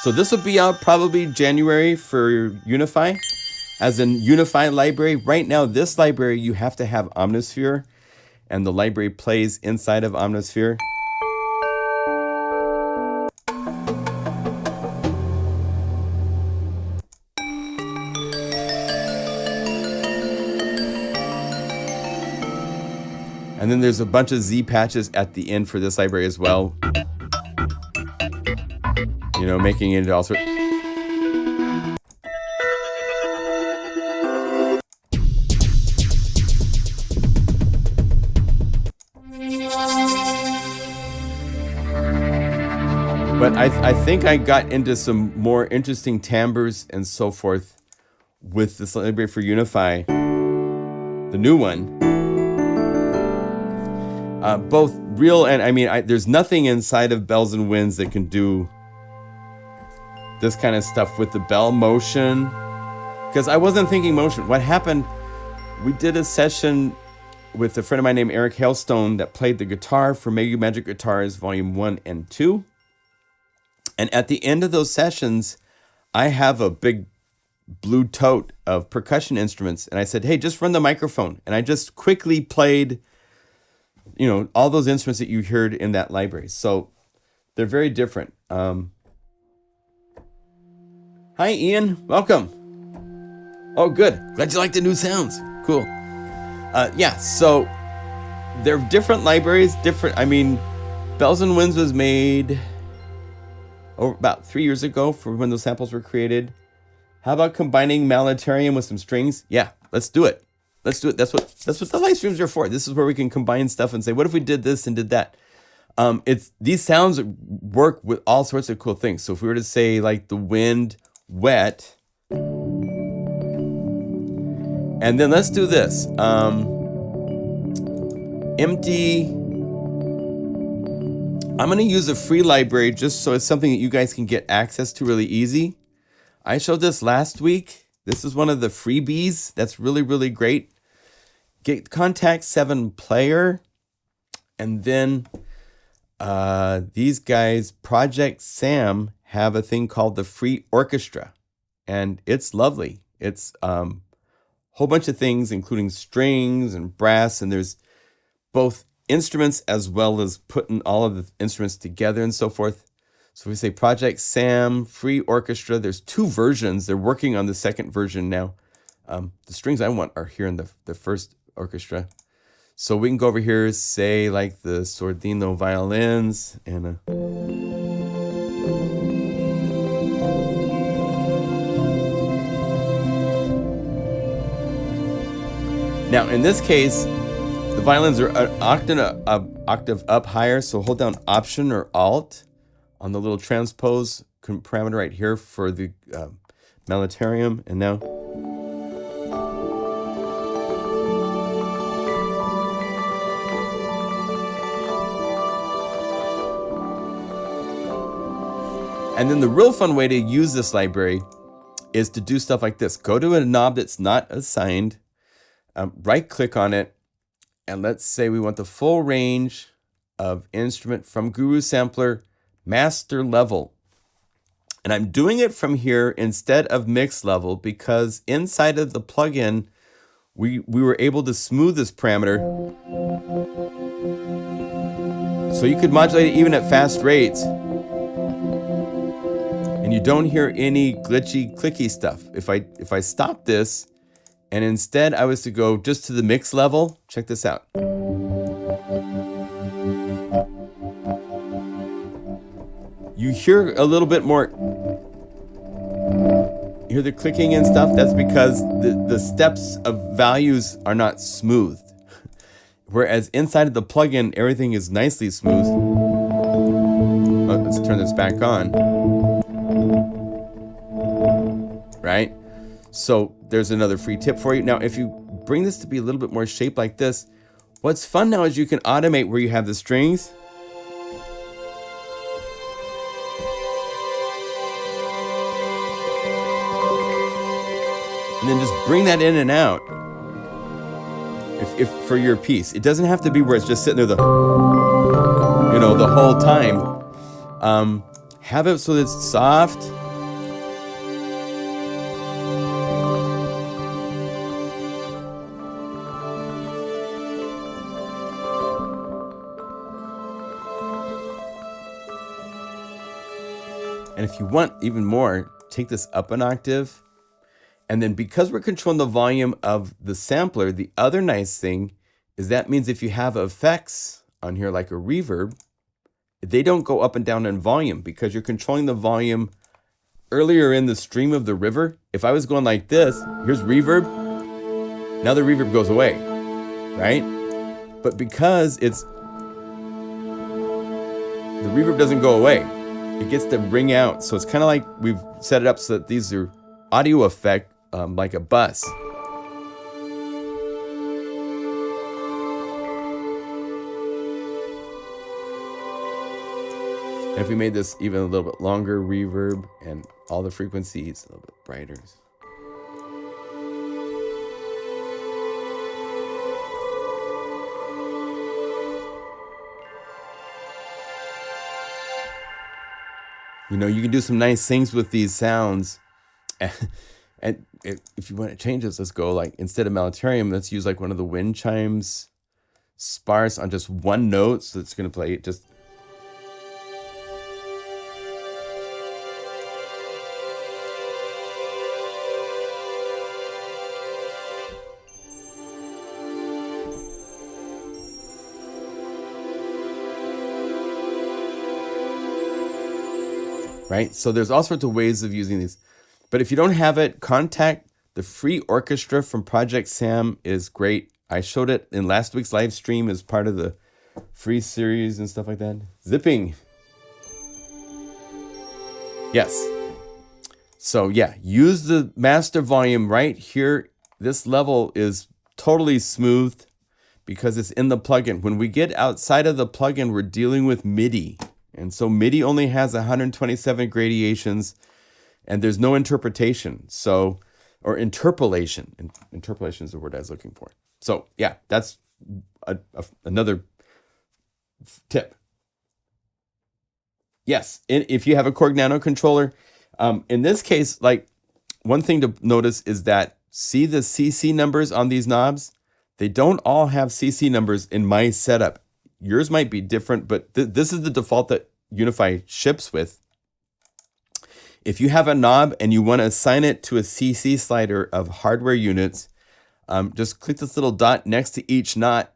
So this will be out probably January for UniFi. as in UNIFY library. Right now, this library, you have to have Omnisphere, and the library plays inside of Omnisphere. And then there's a bunch of Z patches at the end for this library as well. You know, making it all sorts. But I think I got into some more interesting timbres and so forth with this library for UniFi, the new one. Both real and, I mean, there's nothing inside of Bells and Winds that can do this kind of stuff with the bell motion. Because I wasn't thinking motion. What happened, we did a session with a friend of mine named Eric Hailstone that played the guitar for Mega Magic Guitars Volume 1 and 2. And at the end of those sessions, I have a big blue tote of percussion instruments. And I said, hey, just run the microphone. And I just quickly played, you know, all those instruments that you heard in that library. So they're very different. Hi, Ian. Welcome. Oh, good. Glad you like the new sounds. Cool. Yeah, so they're different libraries. I mean, Bells and Winds was made about 3 years ago for when those samples were created. How about combining Malatarium with some strings? Yeah, let's do it. Let's do it. That's what the live streams are for. This is where we can combine stuff and say, what if we did this and did that? These sounds work with all sorts of cool things. So if we were to say like the wind, wet, and then let's do this. Empty. I'm going to use a free library just so it's something that you guys can get access to really easy. I showed this last week. This is one of the freebies that's really, really great. Get Contact 7 Player. And then these guys, ProjectSAM, have a thing called the Free Orchestra. And it's lovely. It's a whole bunch of things, including strings and brass. And there's both instruments as well as putting all of the instruments together and so forth. So we say ProjectSAM, Free Orchestra. There's 2 versions. They're working on the second version now. The strings I want are here in the first orchestra. So we can go over here, say like the Sordino violins and now in this case, the violins are an octave up higher, so hold down Option or Alt on the little transpose parameter right here for the Malatarium, and now. And then the real fun way to use this library is to do stuff like this. Go to a knob that's not assigned, right click on it, and let's say we want the full range of instrument from Guru Sampler master level. And I'm doing it from here instead of mix level because inside of the plugin, we were able to smooth this parameter. So you could modulate it even at fast rates. And you don't hear any glitchy, clicky stuff. If I stop this, and instead I was to go just to the mix level, check this out. You hear a little bit more, you hear the clicking and stuff. That's because the steps of values are not smooth. Whereas inside of the plugin, everything is nicely smooth. Oh, let's turn this back on. Right? So there's another free tip for you. Now, if you bring this to be a little bit more shaped like this, what's fun now is you can automate where you have the strings. And then just bring that in and out. If for your piece, it doesn't have to be where it's just sitting there the whole time. Have it so that it's soft. And if you want even more, take this up an octave. And then because we're controlling the volume of the sampler, the other nice thing is that means if you have effects on here like a reverb, they don't go up and down in volume because you're controlling the volume earlier in the stream of the river. If I was going like this, here's reverb. Now the reverb goes away, right? But because the reverb doesn't go away, it gets to ring out. So it's kind of like we've set it up so that these are audio effect like a bus. And if we made this even a little bit longer reverb and all the frequencies a little bit brighter. You know, you can do some nice things with these sounds. And if you want to change this, let's go like, instead of Melitarium, let's use like one of the wind chimes sparse on just one note. So it's going to play it just. Right? So there's all sorts of ways of using these. But if you don't have it, contact the free orchestra from ProjectSAM is great. I showed it in last week's live stream as part of the free series and stuff like that. Zipping. Yes. So yeah, use the master volume right here. This level is totally smooth because it's in the plugin. When we get outside of the plugin, we're dealing with MIDI. And so MIDI only has 127 gradations and there's no interpretation. So, or interpolation. Interpolation is the word I was looking for. So yeah, that's another tip. Yes, if you have a Korg Nano controller, in this case, like one thing to notice is that see the CC numbers on these knobs? They don't all have CC numbers in my setup. Yours might be different, but this is the default that UniFi ships with. If you have a knob and you want to assign it to a CC slider of hardware units, just click this little dot next to each knob.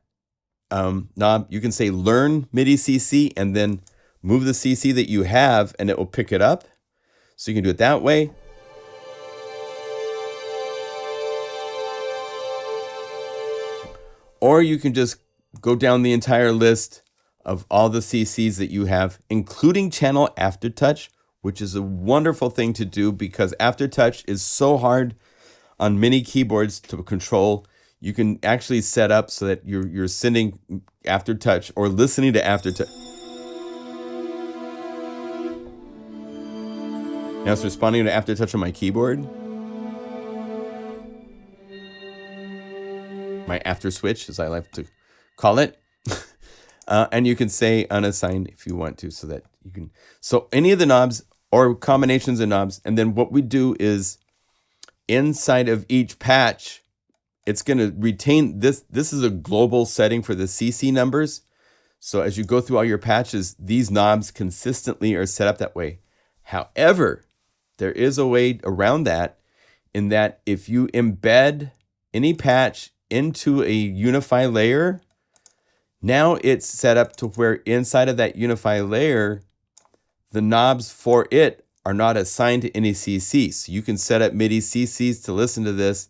You can say learn MIDI CC and then move the CC that you have and it will pick it up. So you can do it that way. Or you can just go down the entire list of all the CCs that you have, including channel aftertouch, which is a wonderful thing to do because aftertouch is so hard on many keyboards to control. You can actually set up so that you're sending aftertouch or listening to aftertouch. Now it's responding to aftertouch on my keyboard. My after switch, as I like to call it. And you can say unassigned if you want to, so that you can, so any of the knobs or combinations of knobs. And then what we do is inside of each patch, it's going to retain this. This is a global setting for the CC numbers. So as you go through all your patches, these knobs consistently are set up that way. However, there is a way around that in that if you embed any patch into a UniFi layer, now it's set up to where inside of that UniFi layer, the knobs for it are not assigned to any CC. So you can set up MIDI CCs to listen to this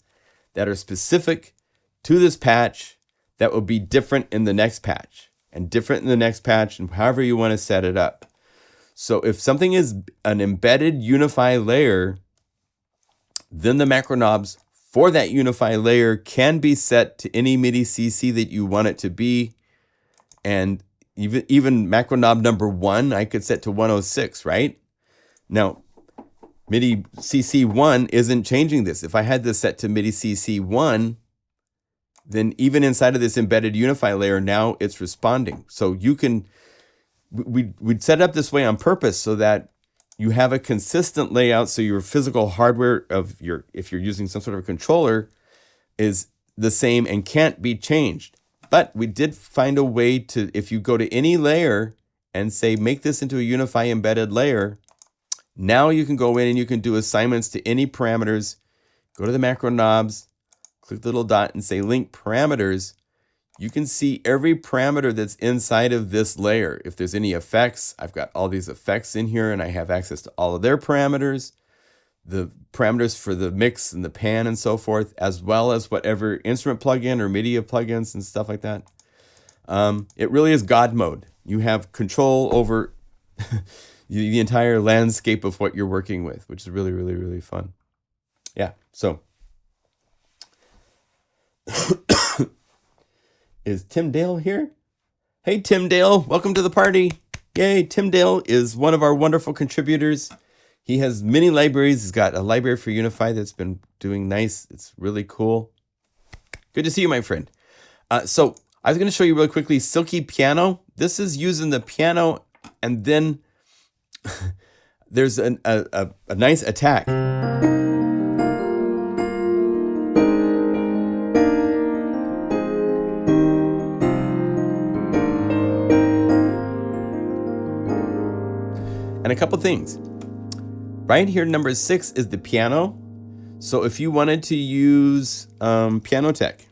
that are specific to this patch that will be different in the next patch and different in the next patch and however you want to set it up. So if something is an embedded UniFi layer, then the macro knobs for that UniFi layer can be set to any MIDI CC that you want it to be. And even macro knob number 1, I could set to 106, right? Now, MIDI CC1 isn't changing this. If I had this set to MIDI CC1, then even inside of this embedded UniFi layer, now it's responding. So you can, we'd set it up this way on purpose so that you have a consistent layout so your physical hardware of your, if you're using some sort of controller, is the same and can't be changed. But we did find a way to, if you go to any layer and say, make this into a UniFi embedded layer, Now you can go in and you can do assignments to any parameters. Go to the macro knobs, click the little dot and say link parameters. You can see every parameter that's inside of this layer. If there's any effects, I've got all these effects in here and I have access to all of their parameters, the parameters for the mix and the pan and so forth, as well as whatever instrument plugin or MIDI plugins and stuff like that. It really is God mode. You have control over the entire landscape of what you're working with, which is really, really, really fun. Yeah, so. Is Tim Dale here? Hey, Tim Dale, welcome to the party. Yay, Tim Dale is one of our wonderful contributors. He has many libraries. He's got a library for UniFi that's been doing nice. It's really cool. Good to see you, my friend. So I was going to show you really quickly Silky Piano. This is using the piano, and then there's a nice attack. And a couple things. Right here, number 6 is the piano. So if you wanted to use Piano Tech,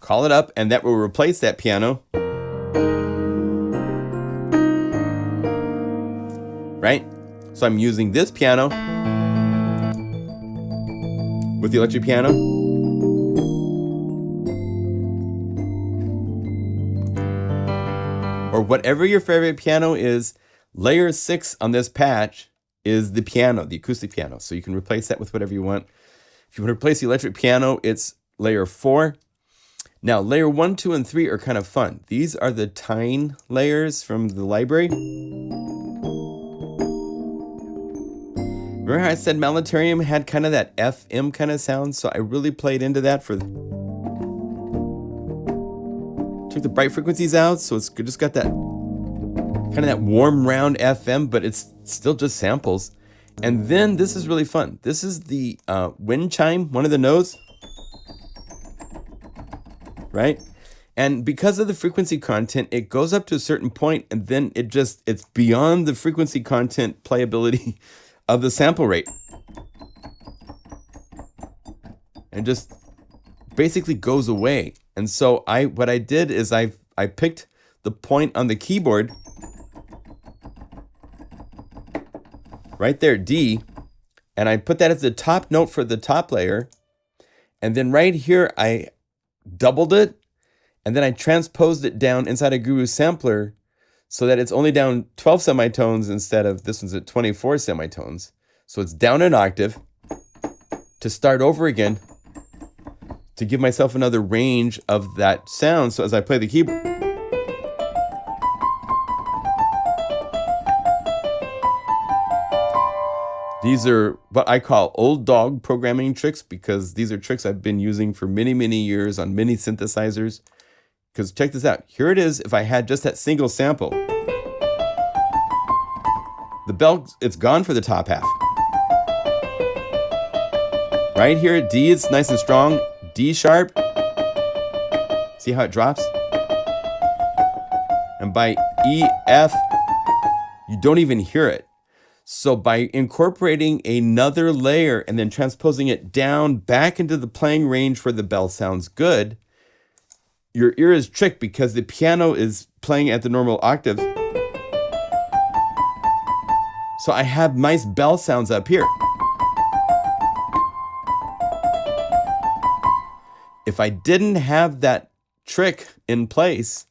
call it up and that will replace that piano. Right? So I'm using this piano with the electric piano. Or whatever your favorite piano is, layer 6 on this patch is the piano, the acoustic piano. So you can replace that with whatever you want. If you want to replace the electric piano, it's layer 4. Now, layer 1, 2, and 3 are kind of fun. These are the tine layers from the library. Remember how I said Malletarium had kind of that FM kind of sound? So I really played into that for... Took the bright frequencies out, so it's just got that kind of that warm round FM, but it's still just samples. And then this is really fun. This is the wind chime, one of the nodes, right? And because of the frequency content, it goes up to a certain point, and then it's beyond the frequency content playability of the sample rate, and just basically goes away. And so what I did is I picked the point on the keyboard right there, D, and I put that as the top note for the top layer. And then right here, I doubled it, and then I transposed it down inside a Guru sampler so that it's only down 12 semitones instead of this one's at 24 semitones. So it's down an octave to start over again, to give myself another range of that sound. So as I play the keyboard, these are what I call old dog programming tricks, because these are tricks I've been using for many, many years on many synthesizers. Because check this out. Here it is. If I had just that single sample, the bell, it's gone for the top half. Right here at D, it's nice and strong. D sharp. See how it drops? And by E, F, you don't even hear it. So by incorporating another layer and then transposing it down back into the playing range where the bell sounds good, your ear is tricked because the piano is playing at the normal octave. So I have nice bell sounds up here. If I didn't have that trick in place,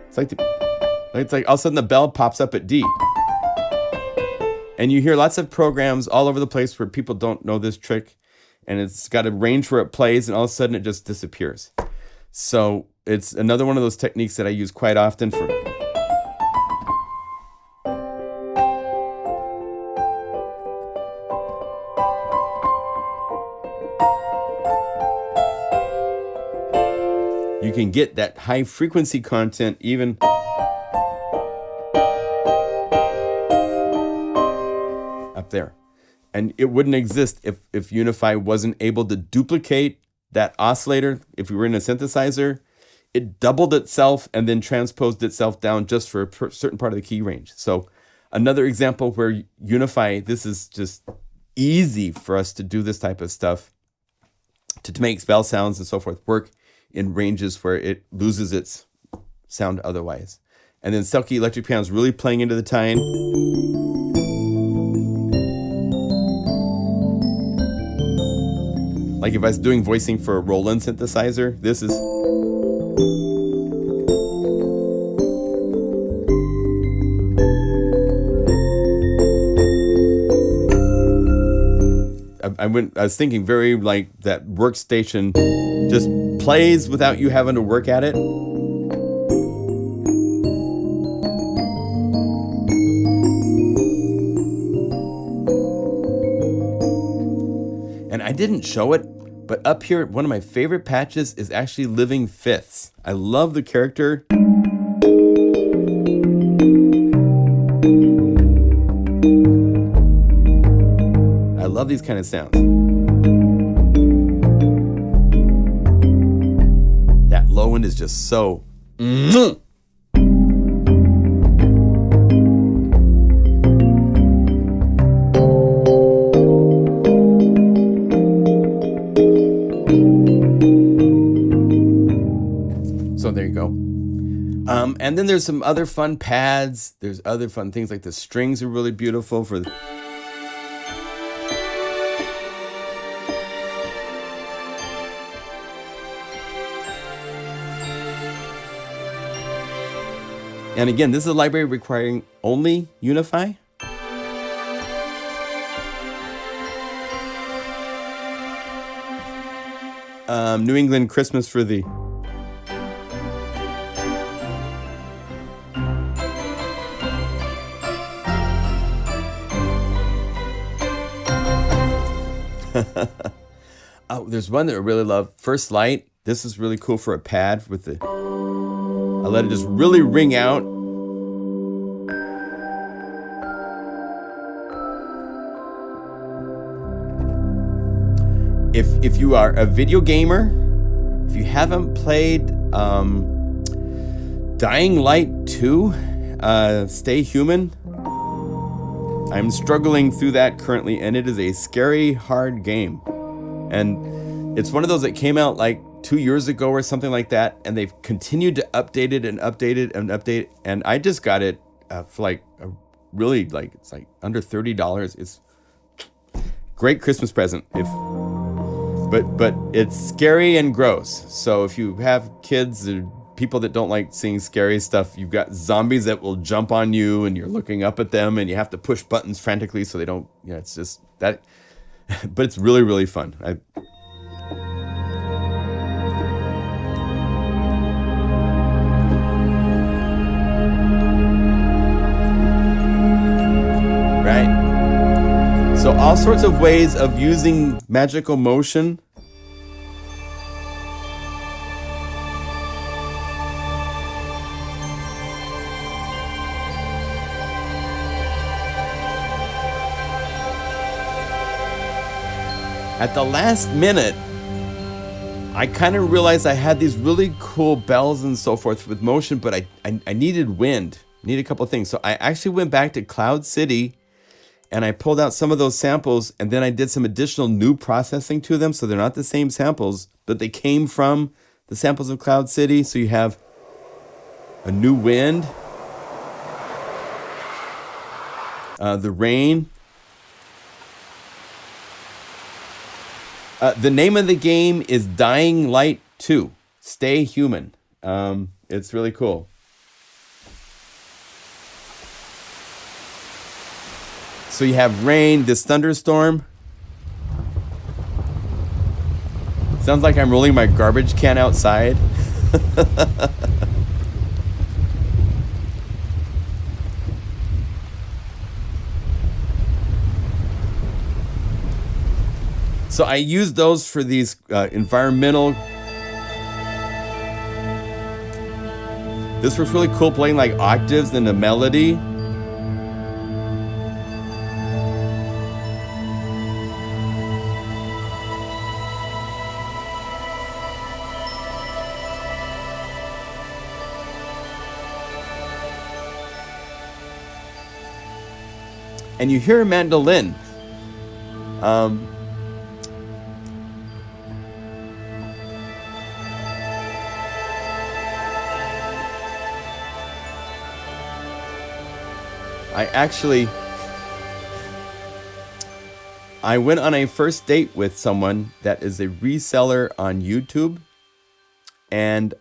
it's like all of a sudden the bell pops up at D. And you hear lots of programs all over the place where people don't know this trick, and it's got a range where it plays, and all of a sudden it just disappears. So it's another one of those techniques that I use quite often for... You can get that high frequency content even up there. And it wouldn't exist if UniFi wasn't able to duplicate that oscillator. If we were in a synthesizer, it doubled itself and then transposed itself down just for a certain part of the key range. So another example where UniFi, this is just easy for us to do this type of stuff, to make bell sounds and so forth work in ranges where it loses its sound otherwise. And then Selkie electric piano is really playing into the tine. Like if I was doing voicing for a Roland synthesizer, this is... I was thinking very like that workstation just plays without you having to work at it. And I didn't show it, but up here, one of my favorite patches is actually Living Fifths. I love the character. I love these kind of sounds. That low end is just so... So there you go. And then there's some other fun pads. There's other fun things like the strings are really beautiful for... And again, this is a library requiring only UniFi. New England Christmas for Thee. Oh, there's one that I really love. First Light. This is really cool for a pad with the... I let it just really ring out. If you are a video gamer, if you haven't played Dying Light 2, Stay Human, I'm struggling through that currently, and it is a scary, hard game. And it's one of those that came out like 2 years ago or something like that, and they've continued to update it and update it and update it. And I just got it for like a really like, it's like under $30. It's great Christmas present. But it's scary and gross. So if you have kids or people that don't like seeing scary stuff, you've got zombies that will jump on you and you're looking up at them and you have to push buttons frantically so they don't, you know, it's just that. But it's really, really fun. Right. So all sorts of ways of using magical motion. At the last minute, I kind of realized I had these really cool bells and so forth with motion, but I needed wind, needed a couple of things. So I actually went back to Cloud City and I pulled out some of those samples and then I did some additional new processing to them. So they're not the same samples, but they came from the samples of Cloud City. So you have a new wind, the rain. The name of the game is Dying Light 2, Stay Human. It's really cool. So you have rain, this thunderstorm. Sounds like I'm rolling my garbage can outside. So I use those for these environmental. This was really cool playing like octaves and a melody. and you hear a mandolin. I went on a first date with someone that is a reseller on YouTube, and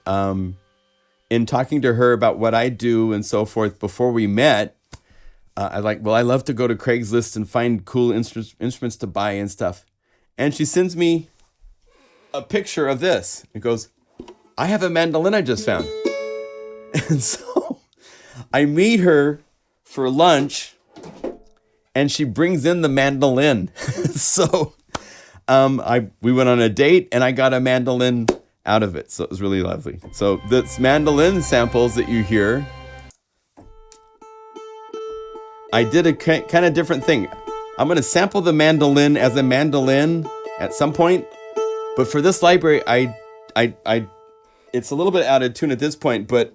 in talking to her about what I do and so forth before we met, I love to go to Craigslist and find cool instruments to buy and stuff. And she sends me a picture of this. It goes, I have a mandolin I just found. And so I meet her for lunch, and she brings in the mandolin. So we went on a date, and I got a mandolin out of it. So it was really lovely. So this mandolin samples that you hear, I did a kind of different thing. I'm going to sample the mandolin as a mandolin at some point, but for this library, it's a little bit out of tune at this point, but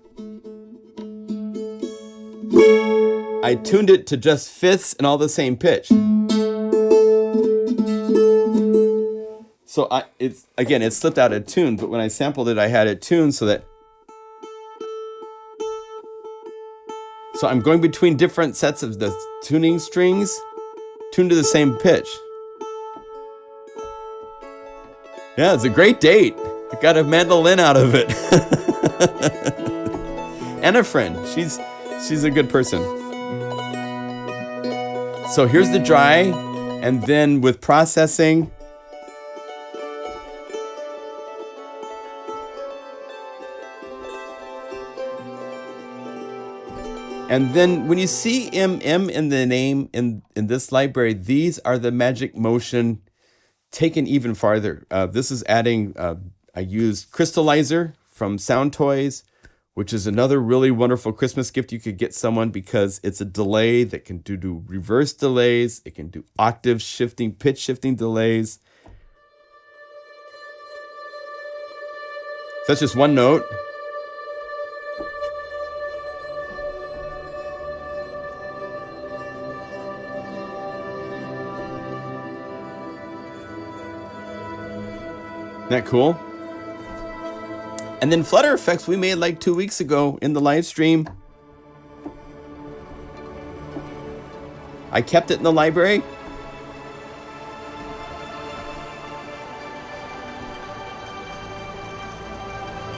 I tuned it to just fifths and all the same pitch. So it slipped out of tune, but when I sampled it, I had it tuned so that. So I'm going between different sets of the tuning strings, tuned to the same pitch. Yeah, it's a great date. I got a mandolin out of it. And a friend. She's a good person. So here's the dry, and then with processing, and then when you see MM in the name in this library, these are the Magic Motion taken even farther. This is adding, I used Crystallizer from Sound Toys, which is another really wonderful Christmas gift you could get someone because it's a delay that can do reverse delays. It can do octave shifting, pitch shifting delays. So that's just one note. Isn't that cool? And then Flutter Effects we made like 2 weeks ago in the live stream. I kept it in the library.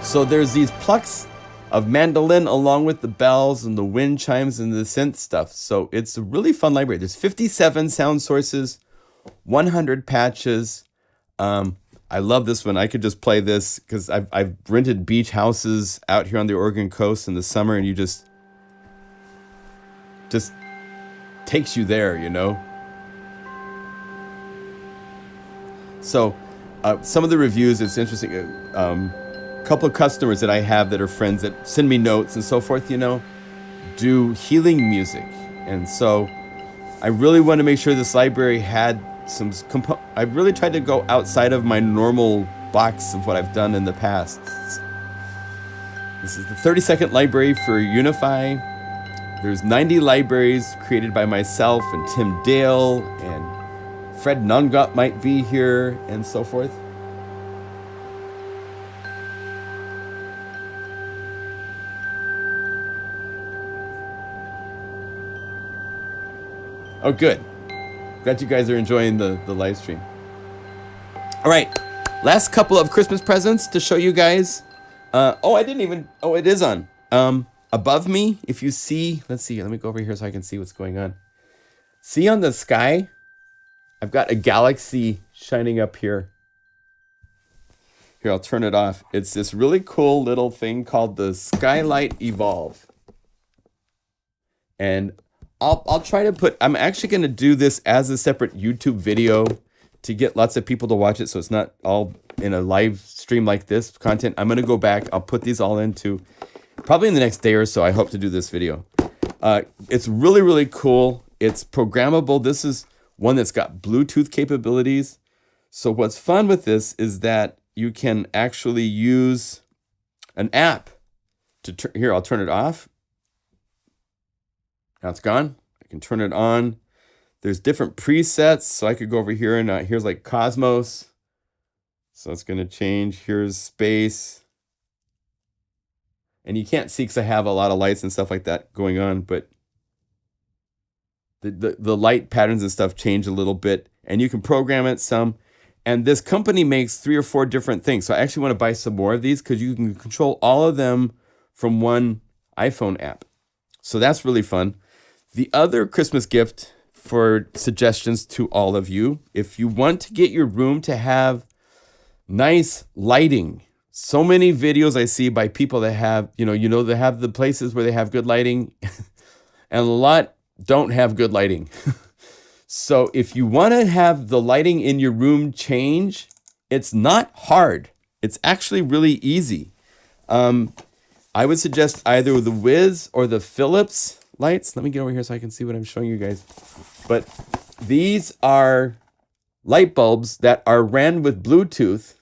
So there's these plucks of mandolin along with the bells and the wind chimes and the synth stuff. So it's a really fun library. There's 57 sound sources, 100 patches. I love this one. I could just play this because I've rented beach houses out here on the Oregon coast in the summer, and you just takes you there, you know. So some of the reviews, it's interesting. A couple of customers that I have that are friends that send me notes and so forth, you know, do healing music, and so I really want to make sure this library had I really tried to go outside of my normal box of what I've done in the past. This is the 32nd library for UniFi. There's 90 libraries created by myself and Tim Dale, and Fred Nungot might be here, and so forth. Oh, good. Glad you guys are enjoying the live stream. All right, last couple of Christmas presents to show you guys. It is on. Above me, if you see, let's see, let me go over here so I can see what's going on. See on the sky? I've got a galaxy shining up here. Here, I'll turn it off. It's this really cool little thing called the Skylight Evolve. And I'll try to put, I'm actually going to do this as a separate YouTube video to get lots of people to watch it, so it's not all in a live stream like this content. I'm going to go back. I'll put these all into, probably in the next day or so, I hope to do this video. It's really, really cool. It's programmable. This is one that's got Bluetooth capabilities. So what's fun with this is that you can actually use an app to here, I'll turn it off. Now it's gone. I can turn it on. There's different presets. So I could go over here and here's like Cosmos. So it's going to change. Here's space. And you can't see because I have a lot of lights and stuff like that going on, but the light patterns and stuff change a little bit, and you can program it some. And this company makes 3 or 4 different things. So I actually want to buy some more of these because you can control all of them from one iPhone app. So that's really fun. The other Christmas gift for suggestions to all of you, if you want to get your room to have nice lighting. So many videos I see by people that have, they have the places where they have good lighting and a lot don't have good lighting. So if you want to have the lighting in your room change, it's not hard. It's actually really easy. I would suggest either the Wiz or the Philips lights. Let me get over here so I can see what I'm showing you guys. But these are light bulbs that are ran with Bluetooth,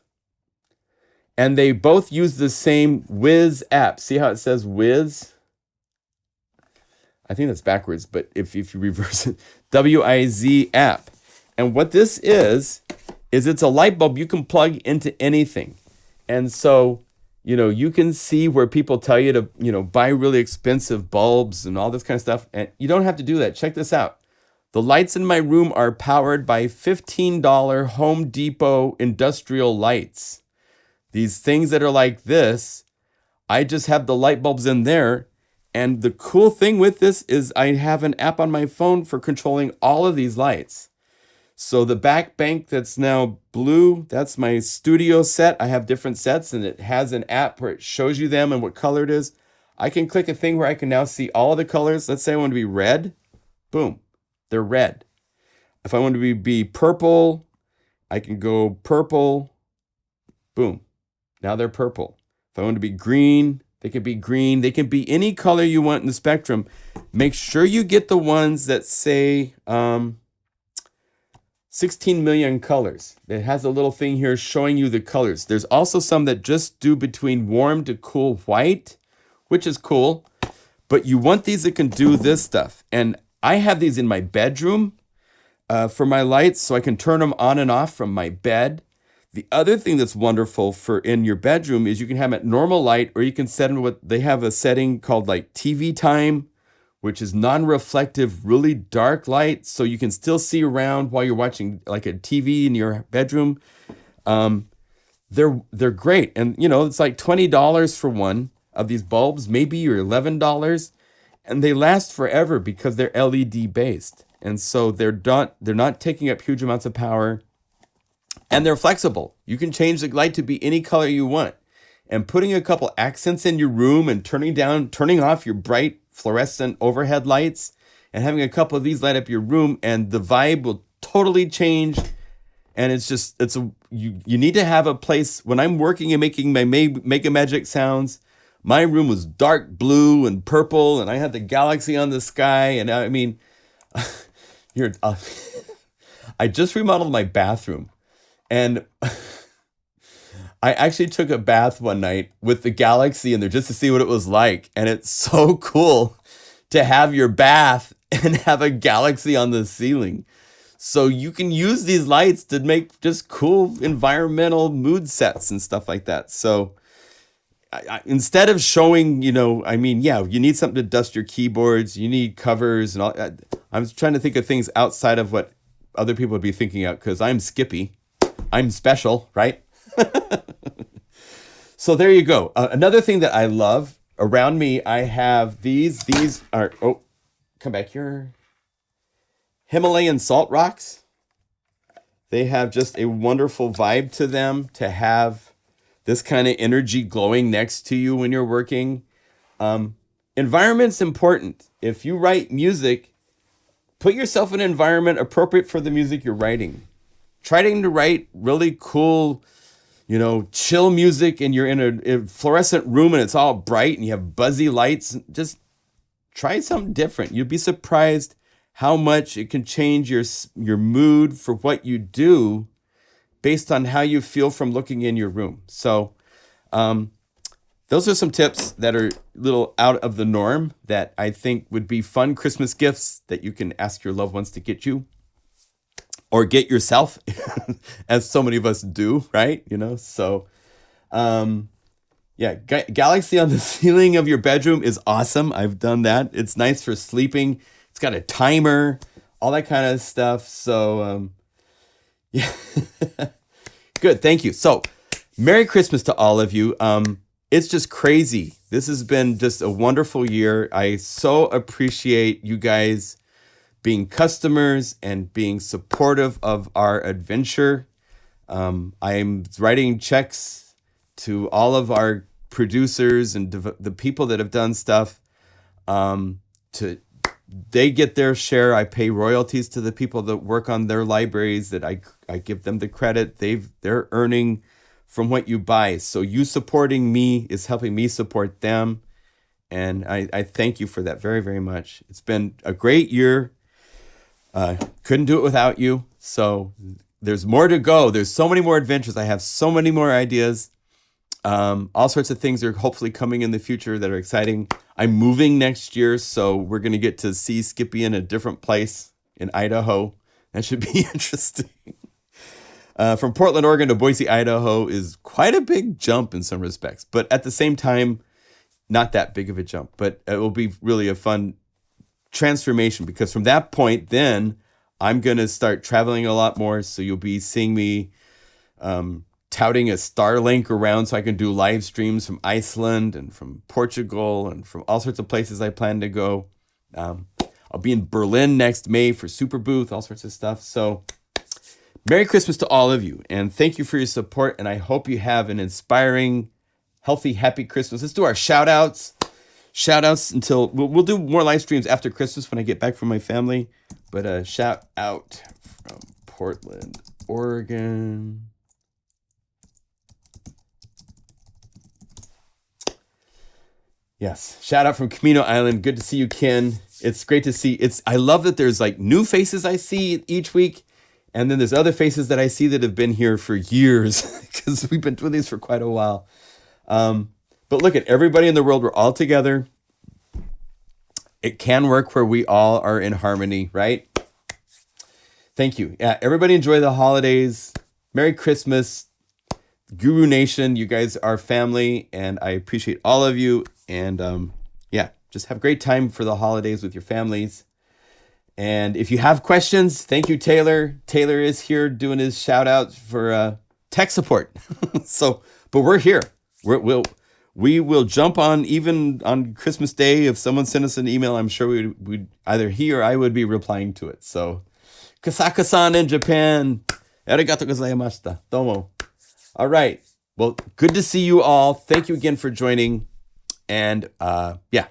and they both use the same Wiz app. See how it says Wiz? I think that's backwards, but if you reverse it, W-I-Z app. And what this is it's a light bulb you can plug into anything. And so, you can see where people tell you to, buy really expensive bulbs and all this kind of stuff. And you don't have to do that. Check this out. The lights in my room are powered by $15 Home Depot industrial lights. These things that are like this, I just have the light bulbs in there. And the cool thing with this is I have an app on my phone for controlling all of these lights. So the back bank that's now blue, that's my studio set. I have different sets and it has an app where it shows you them and what color it is. I can click a thing where I can now see all of the colors. Let's say I want to be red. Boom, they're red. If I want to be purple, I can go purple. Boom, now they're purple. If I want to be green, they can be green. They can be any color you want in the spectrum. Make sure you get the ones that say 16 million colors. It has a little thing here showing you the colors. There's also some that just do between warm to cool white, which is cool. But you want these that can do this stuff. And I have these in my bedroom for my lights, so I can turn them on and off from my bed. The other thing that's wonderful for in your bedroom is you can have it normal light, or you can set them what they have a setting called like TV time, which is non-reflective, really dark light, so you can still see around while you're watching like a TV in your bedroom. They're great, and it's like $20 for one of these bulbs, maybe, or $11, and they last forever because they're LED based, and so they're not taking up huge amounts of power. And they're flexible. You can change the light to be any color you want. And putting a couple accents in your room and turning off your bright fluorescent overhead lights and having a couple of these light up your room, and the vibe will totally change. And you need to have a place. When I'm working and making my Mega Magic sounds, my room was dark blue and purple, and I had the galaxy on the sky. And I mean, I just remodeled my bathroom. And I actually took a bath one night with the galaxy in there just to see what it was like. And it's so cool to have your bath and have a galaxy on the ceiling. So you can use these lights to make just cool environmental mood sets and stuff like that. So instead of showing, you need something to dust your keyboards, you need covers and all. I'm trying to think of things outside of what other people would be thinking out, because I'm Skippy. I'm special, right? So there you go. Another thing that I love, around me, I have these. These are, come back here. Himalayan salt rocks. They have just a wonderful vibe to them, to have this kind of energy glowing next to you when you're working. Environment's important. If you write music, put yourself in an environment appropriate for the music you're writing. Trying to write really cool, chill music, and you're in a fluorescent room and it's all bright and you have buzzy lights. Just try something different. You'd be surprised how much it can change your mood for what you do based on how you feel from looking in your room. So those are some tips that are a little out of the norm that I think would be fun Christmas gifts that you can ask your loved ones to get you or get yourself, as so many of us do, right? You know, so yeah, Galaxy on the ceiling of your bedroom is awesome. I've done that. It's nice for sleeping. It's got a timer, all that kind of stuff. So yeah, good. Thank you. So Merry Christmas to all of you. It's just crazy. This has been just a wonderful year. I so appreciate you guys being customers and being supportive of our adventure. I'm writing checks to all of our producers and the people that have done stuff. They get their share. I pay royalties to the people that work on their libraries, that I give them the credit. They're earning from what you buy. So you supporting me is helping me support them. And I thank you for that very, very much. It's been a great year. Couldn't do it without you. So there's more to go. There's so many more adventures. I have so many more ideas. All sorts of things are hopefully coming in the future that are exciting. I'm moving next year, so we're going to get to see Skippy in a different place in Idaho. That should be interesting. From Portland, Oregon to Boise, Idaho is quite a big jump in some respects, but at the same time, not that big of a jump. But it will be really a fun transformation, because from that point, then I'm going to start traveling a lot more. So you'll be seeing me touting a Starlink around so I can do live streams from Iceland and from Portugal and from all sorts of places I plan to go. I'll be in Berlin next May for Super Booth, all sorts of stuff. So Merry Christmas to all of you, and thank you for your support, and I hope you have an inspiring, healthy, happy Christmas. Let's do our shout-outs. Shout-outs until... We'll do more live streams after Christmas when I get back from my family, but shout-out from Portland, Oregon. Yes, shout-out from Camino Island. Good to see you, Ken. It's great to see. I love that there's like new faces I see each week. And then there's other faces that I see that have been here for years, because we've been doing these for quite a while. But look at everybody in the world. We're all together. It can work where we all are in harmony, right? Thank you. Yeah, everybody enjoy the holidays. Merry Christmas. Guru Nation, you guys are family, and I appreciate all of you. And yeah, just have a great time for the holidays with your families. And if you have questions, thank you, Taylor. Taylor is here doing his shout out for tech support. But we're here. We will jump on even on Christmas Day. If someone sent us an email, I'm sure we'd either he or I would be replying to it. So, Kasaka-san in Japan. Arigatou gozaimashita. Domo. All right. Well, good to see you all. Thank you again for joining. And yeah,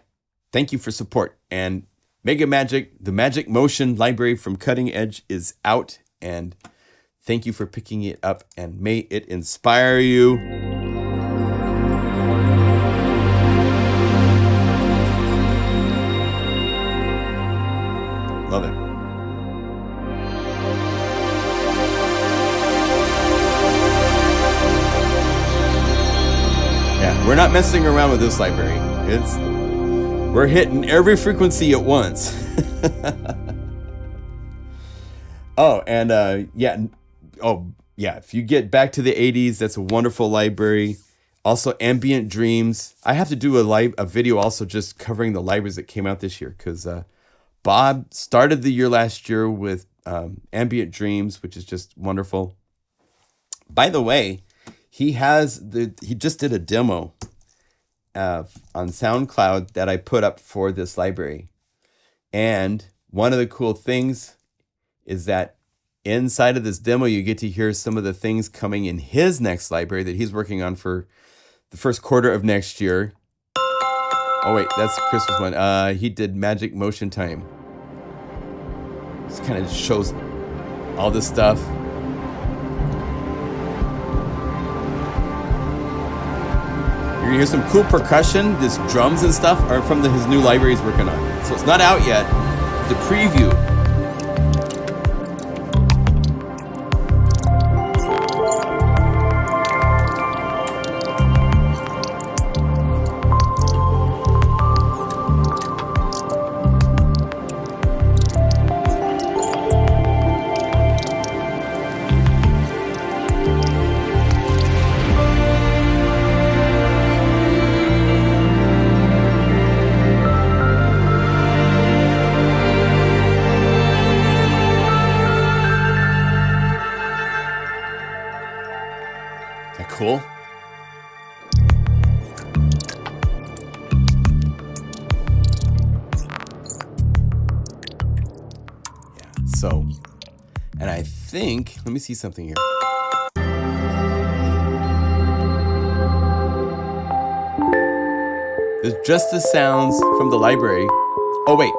thank you for support. And Mega Magic, the Magic Motion library from Cutting Edge is out, and thank you for picking it up, and may it inspire you. Love it. Yeah, we're not messing around with this library. We're hitting every frequency at once. Oh, and yeah. Oh, yeah. If you get back to the 80s, that's a wonderful library. Also, Ambient Dreams. I have to do a video also just covering the libraries that came out this year, because Bob started the year last year with Ambient Dreams, which is just wonderful. By the way, he just did a demo on SoundCloud that I put up for this library. And one of the cool things is that inside of this demo, you get to hear some of the things coming in his next library that he's working on for the first quarter of next year. Oh, wait, that's the Christmas one. He did Magic Motion Time. This kind of shows all this stuff. You're gonna hear some cool percussion. This drums and stuff are from his new library he's working on. So it's not out yet. It's a preview. cool? Yeah, so, and I think, let me see something here. There's just the sounds from the library. Oh, wait.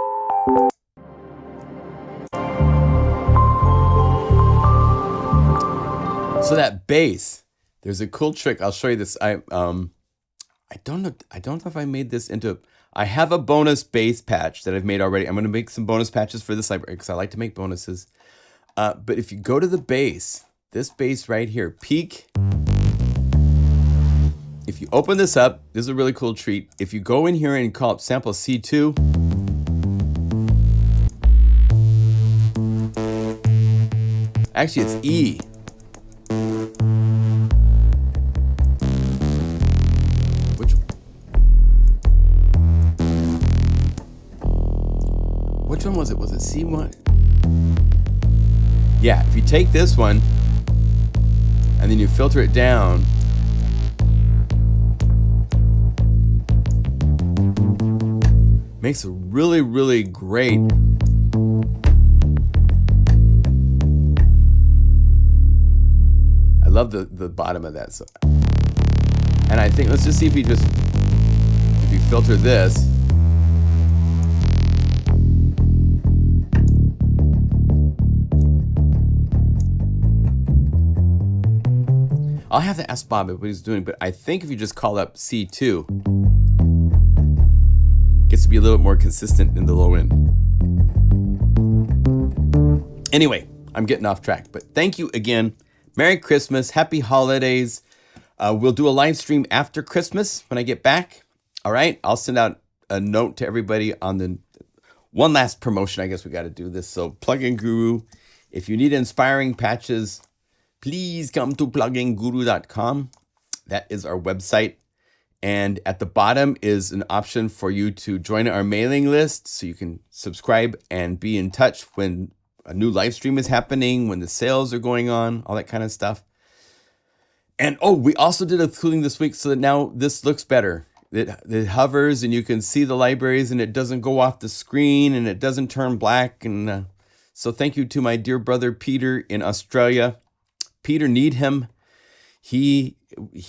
So that bass, there's a cool trick. I'll show you this. I don't know if I made this into. I have a bonus bass patch that I've made already. I'm going to make some bonus patches for this library because I like to make bonuses. But if you go to the bass, this bass right here, peak. If you open this up, this is a really cool treat. If you go in here and call up sample C2, actually it's E. Which one was it? Was it C1? Yeah, if you take this one and then you filter it down, makes a really, really great I love the bottom of that. So, and I think let's just see if you filter this. I'll have to ask Bob what he's doing, but I think if you just call up C2, it gets to be a little bit more consistent in the low end. Anyway, I'm getting off track, but thank you again. Merry Christmas, happy holidays. We'll do a live stream after Christmas when I get back. All right, I'll send out a note to everybody on the one last promotion. I guess we got to do this. So Plugin Guru, if you need inspiring patches, please come to pluginguru.com. That is our website. And at the bottom is an option for you to join our mailing list so you can subscribe and be in touch when a new live stream is happening, when the sales are going on, all that kind of stuff. And oh, we also did a tooling this week so that now this looks better. It hovers and you can see the libraries and it doesn't go off the screen and it doesn't turn black. And so thank you to my dear brother Peter in Australia. Peter Needham, he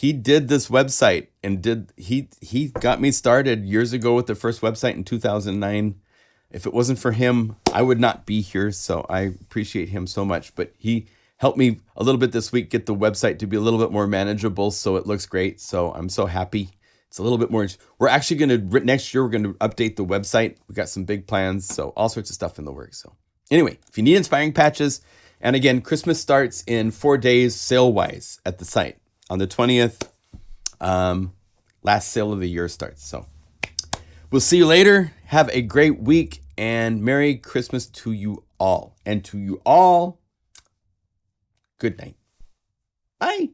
did this website and he got me started years ago with the first website in 2009. If it wasn't for him, I would not be here. So I appreciate him so much. But he helped me a little bit this week get the website to be a little bit more manageable, so it looks great. So I'm so happy. It's a little bit more. We're actually going to next year. We're going to update the website. We got some big plans, so all sorts of stuff in the works. So anyway, if you need inspiring patches. And again, Christmas starts in 4 days sale-wise at the site. On the 20th, last sale of the year starts. So we'll see you later. Have a great week and Merry Christmas to you all. And to you all, good night. Bye.